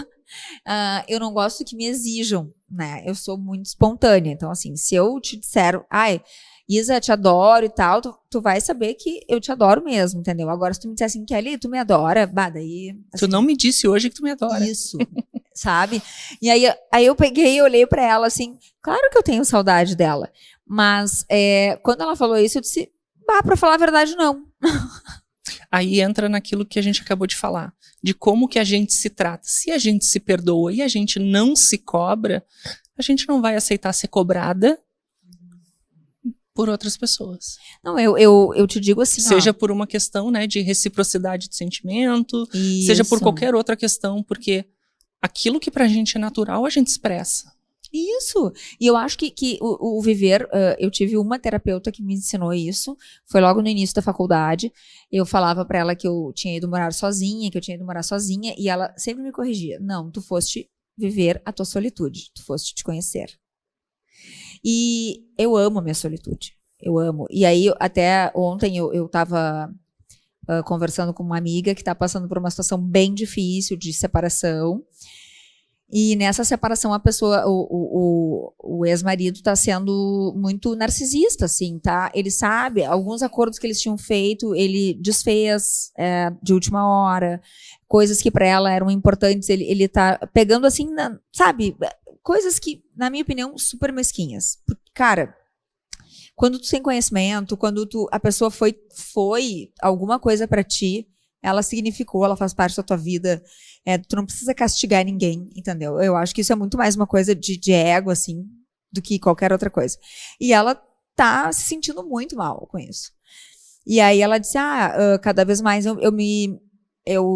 eu não gosto que me exijam, né? Eu sou muito espontânea. Então assim, se eu te disser, Isa, te adoro e tal, tu vai saber que eu te adoro mesmo, entendeu? Agora se tu me disser assim, Kelly, tu me adora, daí... Assim, tu não me disse hoje que tu me adora. Isso. Sabe? E aí eu peguei e olhei pra ela assim, claro que eu tenho saudade dela, mas quando ela falou isso, eu disse, pra falar a verdade, não. Aí entra naquilo que a gente acabou de falar, de como que a gente se trata. Se a gente se perdoa e a gente não se cobra, a gente não vai aceitar ser cobrada por outras pessoas. Não, eu te digo assim, seja por uma questão, né, de reciprocidade de sentimento, seja por qualquer outra questão, porque aquilo que pra gente é natural, a gente expressa. Isso. E eu acho que o viver, eu tive uma terapeuta que me ensinou isso, foi logo no início da faculdade. Eu falava pra ela que eu tinha ido morar sozinha, e ela sempre me corrigia. Não, tu foste viver a tua solitude, tu foste te conhecer. E eu amo a minha solitude, eu amo. E aí, até ontem eu tava conversando com uma amiga que tá passando por uma situação bem difícil de separação. E nessa separação a pessoa, o ex-marido está sendo muito narcisista, assim, tá? Ele sabe, alguns acordos que eles tinham feito, ele desfez de última hora, coisas que para ela eram importantes, ele tá pegando assim, sabe? Coisas que, na minha opinião, super mesquinhas. Cara, quando tu tem conhecimento, quando a pessoa foi alguma coisa para ti, ela significou, ela faz parte da tua vida. Tu não precisa castigar ninguém, entendeu? Eu acho que isso é muito mais uma coisa de ego, assim, do que qualquer outra coisa. E ela tá se sentindo muito mal com isso. E aí ela disse, cada vez mais eu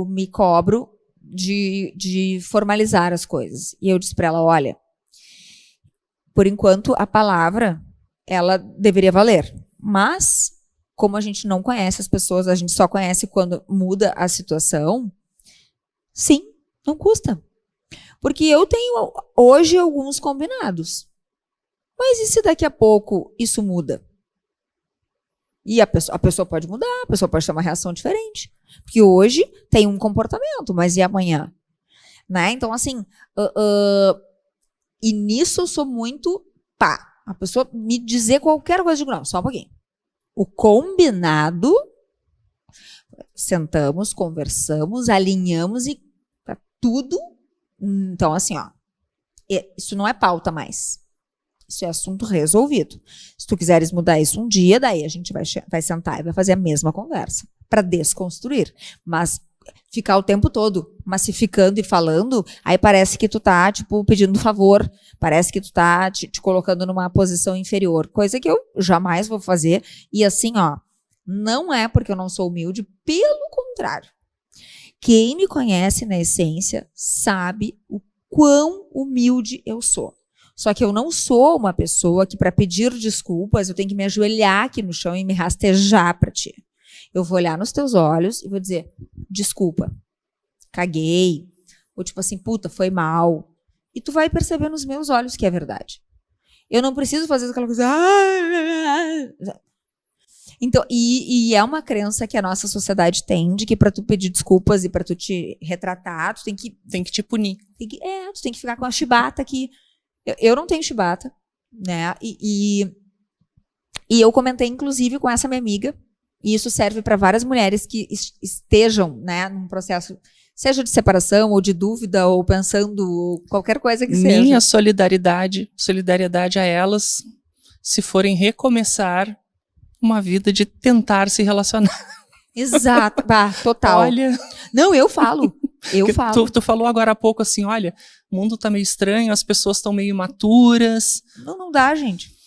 me cobro de formalizar as coisas. E eu disse pra ela, olha, por enquanto a palavra, ela deveria valer. Mas, como a gente não conhece as pessoas, a gente só conhece quando muda a situação, sim, não custa. Porque eu tenho hoje alguns combinados. Mas e se daqui a pouco isso muda? E a pessoa pode mudar, a pessoa pode ter uma reação diferente. Porque hoje tem um comportamento, mas e amanhã? Né? Então, assim, e nisso eu sou muito a pessoa me dizer qualquer coisa, eu digo, não, só um pouquinho. O combinado, sentamos, conversamos, alinhamos e tá tudo. Então, assim, isso não é pauta mais. Isso é assunto resolvido. Se tu quiseres mudar isso um dia, daí a gente vai sentar e vai fazer a mesma conversa para desconstruir. Mas ficar o tempo todo massificando e falando, aí parece que tu tá, tipo, pedindo favor, parece que tu tá te colocando numa posição inferior, coisa que eu jamais vou fazer. E assim, não é porque eu não sou humilde, pelo contrário. Quem me conhece na essência sabe o quão humilde eu sou. Só que eu não sou uma pessoa que, para pedir desculpas, eu tenho que me ajoelhar aqui no chão e me rastejar para ti. Eu vou olhar nos teus olhos e vou dizer, desculpa, caguei. Ou tipo assim, puta, foi mal. E tu vai perceber nos meus olhos que é verdade. Eu não preciso fazer aquela coisa... Então, e é uma crença que a nossa sociedade tem, de que para tu pedir desculpas e para tu te retratar, tu tem que te punir. Tu tem que ficar com a chibata aqui. Eu não tenho chibata, né? E eu comentei, inclusive, com essa minha amiga, e isso serve para várias mulheres que estejam, né, num processo, seja de separação, ou de dúvida, ou pensando qualquer coisa que seja. Minha solidariedade a elas, se forem recomeçar uma vida de tentar se relacionar. Exato, total. Olha... Não, eu falo. Tu falou agora há pouco assim, olha, o mundo tá meio estranho, as pessoas estão meio imaturas. Não dá, gente.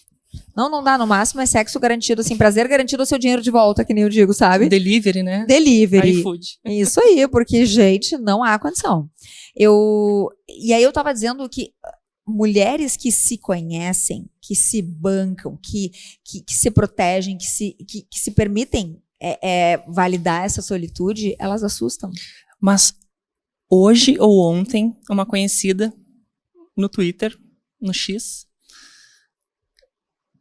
Não dá, no máximo é sexo garantido, assim, prazer garantido, ou seu dinheiro de volta, que nem eu digo, sabe? Delivery, né? Delivery. iFood. Isso aí, porque, gente, não há condição. E aí eu tava dizendo que mulheres que se conhecem, que se bancam, que se protegem, que se permitem validar essa solitude, elas assustam. Mas hoje ou ontem, uma conhecida no Twitter, no X,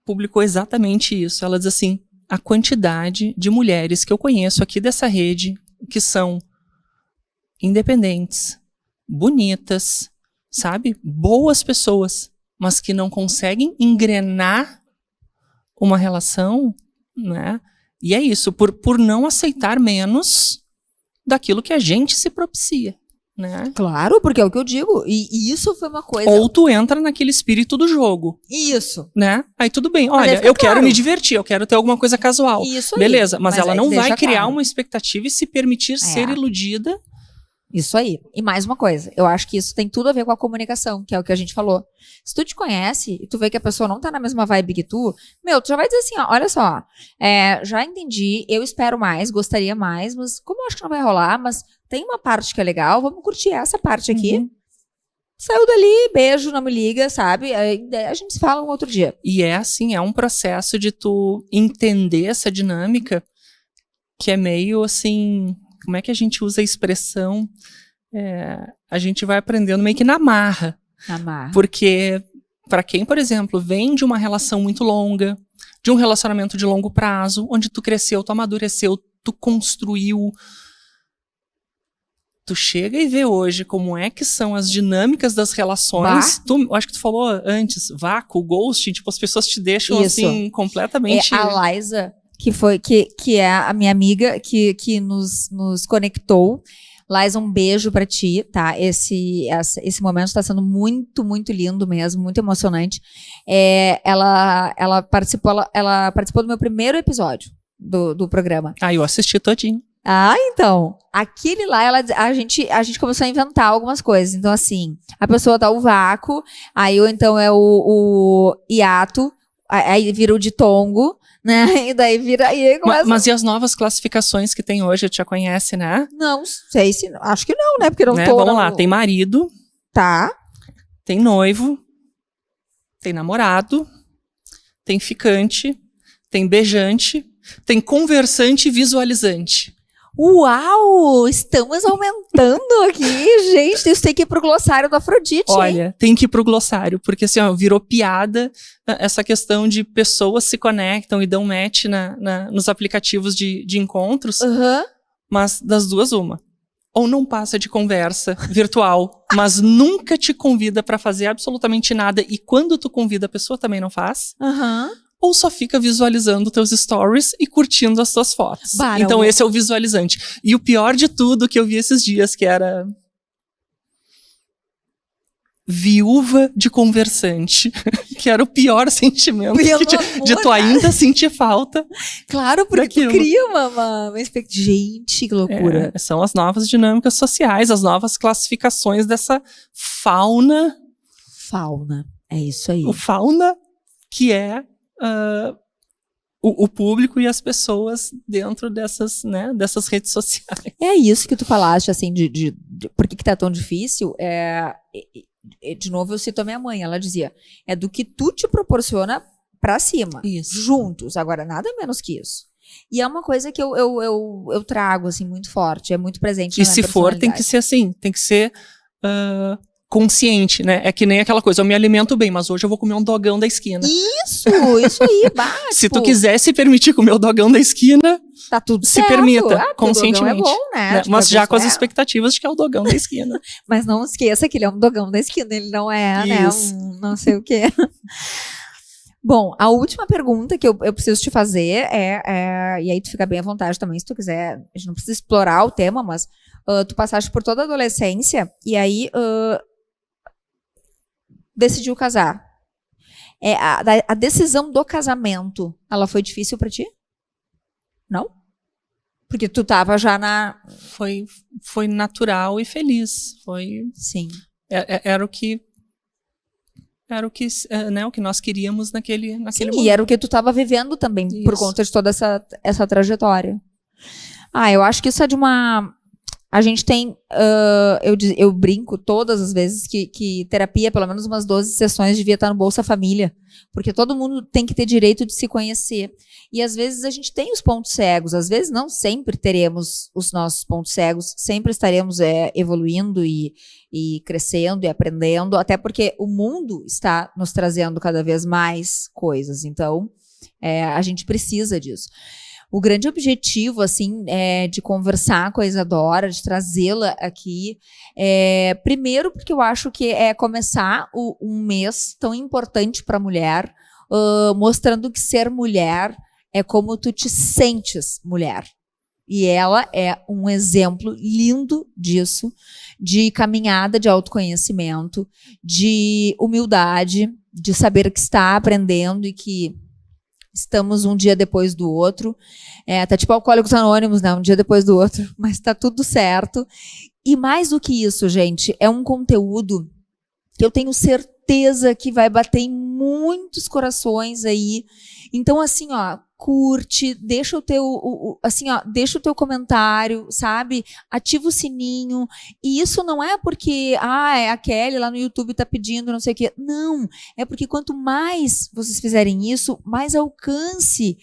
publicou exatamente isso. Ela diz assim, a quantidade de mulheres que eu conheço aqui dessa rede, que são independentes, bonitas, sabe? Boas pessoas, mas que não conseguem engrenar uma relação, né? E é isso, por não aceitar menos daquilo que a gente se propicia, né? Claro, porque é o que eu digo. E isso foi uma coisa... Ou tu entra naquele espírito do jogo. Isso. Né? Aí tudo bem, olha, eu quero me divertir, eu quero ter alguma coisa casual. Isso aí. Beleza, mas ela não vai criar claro uma expectativa e se permitir ser iludida. Isso aí. E mais uma coisa, eu acho que isso tem tudo a ver com a comunicação, que é o que a gente falou. Se tu te conhece e tu vê que a pessoa não tá na mesma vibe que tu já vai dizer assim, olha só, já entendi, eu espero mais, gostaria mais, mas como eu acho que não vai rolar, mas tem uma parte que é legal, vamos curtir essa parte aqui. saiu dali, beijo, não me liga, sabe? Aí a gente se fala um outro dia. E é assim, é um processo de tu entender essa dinâmica que é meio assim, como é que a gente usa a expressão? A gente vai aprendendo meio que na marra. Porque para quem, por exemplo, vem de uma relação muito longa, de um relacionamento de longo prazo, onde tu cresceu, tu amadureceu, tu construiu, tu chega e vê hoje como é que são as dinâmicas das relações. Acho que tu falou antes, vácuo, ghosting, tipo, as pessoas te deixam assim, completamente... A Liza, que é a minha amiga, que nos conectou. Liza, um beijo pra ti, tá? Esse momento tá sendo muito, muito lindo mesmo, muito emocionante. Ela participou do meu primeiro episódio do programa. Eu assisti todinho. Então, aquele lá, a gente começou a inventar algumas coisas. Então, assim, a pessoa tá o vácuo, aí ou então é o hiato, aí vira o ditongo, né? E daí vira... Mas e as novas classificações que tem hoje? Tu já conhece, né? Não sei se... Acho que não, né? Porque não tô... Vamos lá, tem marido. Tá. Tem noivo. Tem namorado. Tem ficante. Tem beijante. Tem conversante e visualizante. Uau! Estamos aumentando aqui, gente. Isso tem que ir pro glossário do Afrodite. Olha, tem que ir pro glossário, porque assim, virou piada essa questão de pessoas se conectam e dão match nos aplicativos de encontros, mas das duas uma. Ou não passa de conversa virtual, mas nunca te convida pra fazer absolutamente nada, e quando tu convida a pessoa também não faz. Ou só fica visualizando teus stories e curtindo as tuas fotos. Então esse é o visualizante. E o pior de tudo que eu vi esses dias, que era viúva de conversante, que era o pior sentimento de tu ainda sentir falta. Claro, porque tu cria uma gente, que loucura. São as novas dinâmicas sociais, as novas classificações dessa fauna. Fauna, é isso aí. O fauna que é o público e as pessoas dentro dessas redes sociais. É isso que tu falaste, assim, de por que tá tão difícil. De novo, eu cito a minha mãe, ela dizia, é do que tu te proporciona pra cima, juntos, agora nada menos que isso. E é uma coisa que eu trago, assim, muito forte, é muito presente na minha personalidade. E se for, tem que ser assim, tem que ser... consciente, né? É que nem aquela coisa, eu me alimento bem, mas hoje eu vou comer um dogão da esquina. Isso aí, Se tu quiser se permitir comer o dogão da esquina, tá tudo se permita, conscientemente. O dogão é bom, né? Mas já com as expectativas de que é o dogão da esquina. Mas não esqueça que ele é um dogão da esquina, ele não é, né? Não sei o quê. Bom, a última pergunta que eu preciso te fazer e aí tu fica bem à vontade também, se tu quiser, a gente não precisa explorar o tema, mas tu passaste por toda a adolescência e aí decidiu casar. A decisão do casamento, ela foi difícil pra ti? Não? Porque tu tava já na... Foi natural e feliz. Sim. Era o que nós queríamos naquele momento. E era o que tu tava vivendo também, por conta de toda essa trajetória. Eu acho que isso é de uma... A gente tem, eu brinco todas as vezes que terapia, pelo menos umas 12 sessões, devia estar no Bolsa Família, porque todo mundo tem que ter direito de se conhecer. E às vezes a gente tem os pontos cegos, às vezes não sempre teremos os nossos pontos cegos, sempre estaremos evoluindo e crescendo e aprendendo, até porque o mundo está nos trazendo cada vez mais coisas, então a gente precisa disso. O grande objetivo, assim, de conversar com a Isadora, de trazê-la aqui, primeiro porque eu acho que é começar um mês tão importante para a mulher, mostrando que ser mulher é como tu te sentes mulher. E ela é um exemplo lindo disso, de caminhada de autoconhecimento, de humildade, de saber que está aprendendo e que estamos um dia depois do outro. Tá tipo Alcoólicos Anônimos, né? Um dia depois do outro, mas tá tudo certo. E mais do que isso, gente, é um conteúdo que eu tenho certeza que vai bater em muitos corações aí. Então, assim, curte, deixa o teu, assim, ó, deixa o teu comentário, sabe? Ativa o sininho. E isso não é porque, é a Kelly lá no YouTube tá pedindo não sei o quê. Não, é porque quanto mais vocês fizerem isso, mais alcance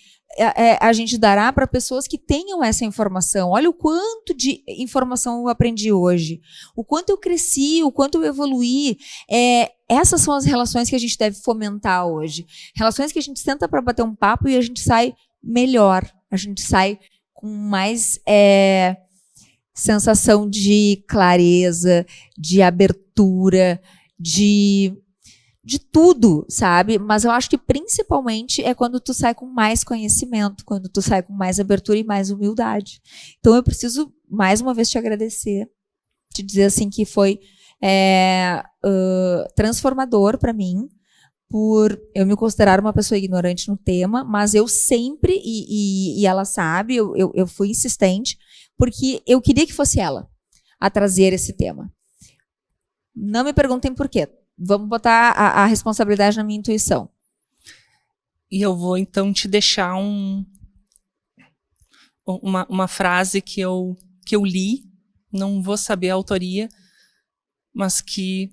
a gente dará para pessoas que tenham essa informação. Olha o quanto de informação eu aprendi hoje, o quanto eu cresci, o quanto eu evoluí. Essas são as relações que a gente deve fomentar hoje. Relações que a gente senta para bater um papo e a gente sai melhor, a gente sai com mais sensação de clareza, de abertura, de tudo, sabe? Mas eu acho que principalmente é quando tu sai com mais conhecimento, quando tu sai com mais abertura e mais humildade. Então eu preciso, mais uma vez, te agradecer, te dizer assim que foi transformador para mim, por eu me considerar uma pessoa ignorante no tema, mas eu sempre, e ela sabe, eu fui insistente, porque eu queria que fosse ela a trazer esse tema. Não me perguntem por quê. Vamos botar a responsabilidade na minha intuição. E eu vou, então, te deixar uma frase que eu li, não vou saber a autoria, mas que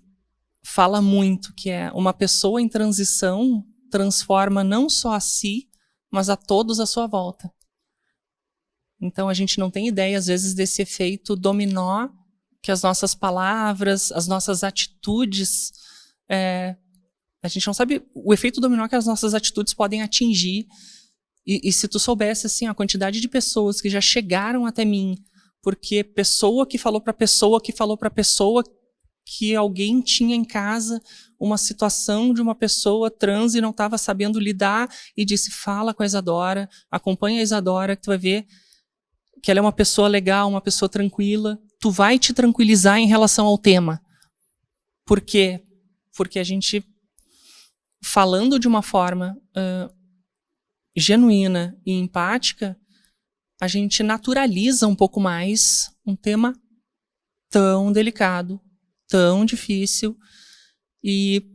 fala muito, que é: uma pessoa em transição transforma não só a si, mas a todos à sua volta. Então, a gente não tem ideia, às vezes, desse efeito dominó que as nossas palavras, as nossas atitudes... a gente não sabe o efeito dominó que as nossas atitudes podem atingir. E se tu soubesse assim, a quantidade de pessoas que já chegaram até mim, porque pessoa que falou para pessoa que falou para pessoa que alguém tinha em casa uma situação de uma pessoa trans e não estava sabendo lidar, e disse: fala com a Isadora, acompanha a Isadora, que tu vai ver que ela é uma pessoa legal, uma pessoa tranquila. Tu vai te tranquilizar em relação ao tema. Por quê? Porque a gente, falando de uma forma genuína e empática, a gente naturaliza um pouco mais um tema tão delicado, tão difícil, e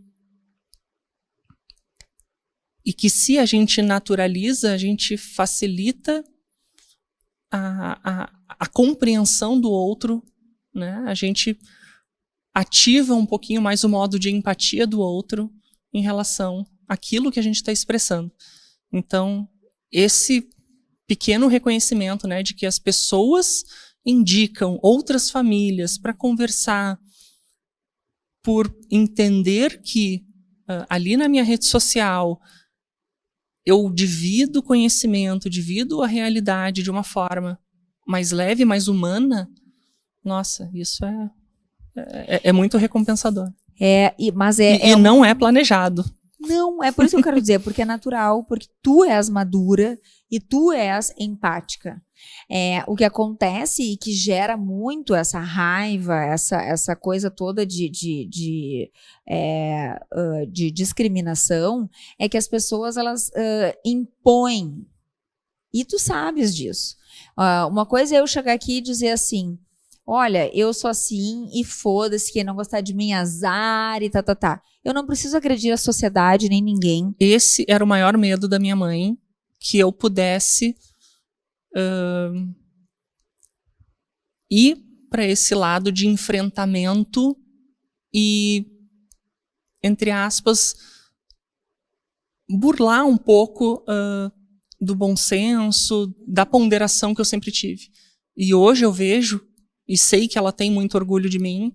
que, se a gente naturaliza, a gente facilita a compreensão do outro, né? A gente ativa um pouquinho mais o modo de empatia do outro em relação àquilo que a gente está expressando. Então, esse pequeno reconhecimento, né, de que as pessoas indicam outras famílias para conversar, por entender que ali na minha rede social eu divido conhecimento, divido a realidade de uma forma mais leve, mais humana, nossa, isso é muito recompensador. Mas não é planejado. Não, é por isso que eu quero dizer, porque é natural, porque tu és madura e tu és empática. O que acontece e que gera muito essa raiva, essa coisa toda de discriminação, é que as pessoas elas impõem. E tu sabes disso. Uma coisa é eu chegar aqui e dizer assim: olha, eu sou assim e foda-se, quem não gostar de mim, azar e tá. Eu não preciso agredir a sociedade nem ninguém. Esse era o maior medo da minha mãe, que eu pudesse ir para esse lado de enfrentamento e, entre aspas, burlar um pouco do bom senso, da ponderação que eu sempre tive. E hoje eu vejo e sei que ela tem muito orgulho de mim,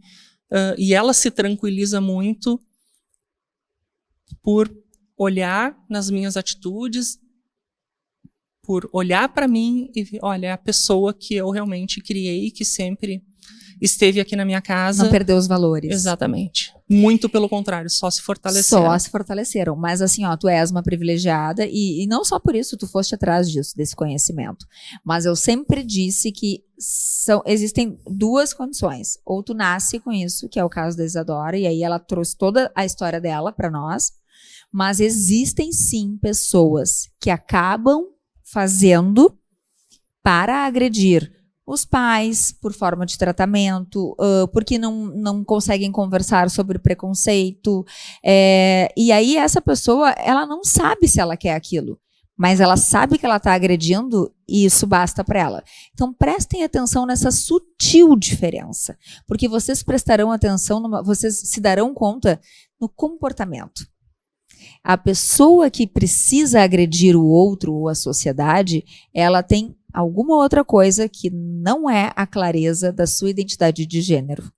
e ela se tranquiliza muito por olhar nas minhas atitudes, por olhar para mim e ver: olha, é a pessoa que eu realmente criei, que sempre esteve aqui na minha casa. Não perdeu os valores. Exatamente. Muito pelo contrário, só se fortaleceram. Só se fortaleceram. Mas assim, tu és uma privilegiada e não só por isso tu foste atrás disso, desse conhecimento. Mas eu sempre disse que existem duas condições. Ou tu nasce com isso, que é o caso da Isadora, e aí ela trouxe toda a história dela para nós. Mas existem sim pessoas que acabam fazendo para agredir os pais por forma de tratamento, porque não conseguem conversar sobre preconceito, e aí essa pessoa ela não sabe se ela quer aquilo, mas ela sabe que ela está agredindo e isso basta para ela. Então, prestem atenção nessa sutil diferença, porque vocês prestarão atenção, vocês se darão conta no comportamento. A pessoa que precisa agredir o outro ou a sociedade, ela tem alguma outra coisa que não é a clareza da sua identidade de gênero.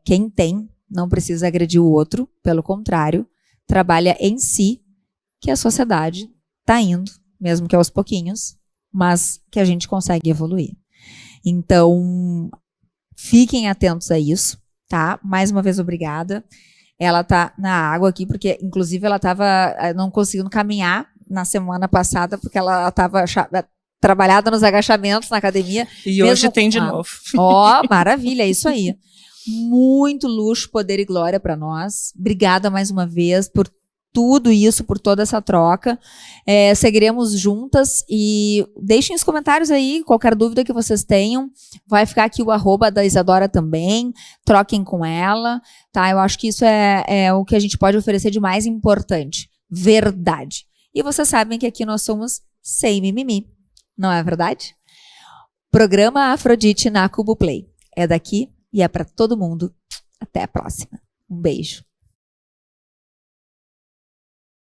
Quem tem não precisa agredir o outro, pelo contrário, trabalha em si, que a sociedade está indo, mesmo que aos pouquinhos, mas que a gente consegue evoluir. Então, fiquem atentos a isso, tá? Mais uma vez, obrigada. Ela tá na água aqui, porque, inclusive, ela estava não conseguindo caminhar na semana passada, porque ela estava trabalhada nos agachamentos na academia. E hoje tem de novo. Ó, maravilha, é isso aí. Muito luxo, poder e glória para nós. Obrigada mais uma vez por tudo isso, por toda essa troca. Seguiremos juntas e deixem os comentários aí, qualquer dúvida que vocês tenham. Vai ficar aqui o @ da Isadora também. Troquem com ela, tá? Eu acho que isso é o que a gente pode oferecer de mais importante. Verdade. E vocês sabem que aqui nós somos sem mimimi. Não é verdade? Programa Afrodite na Cubo Play. É daqui e é para todo mundo. Até a próxima. Um beijo.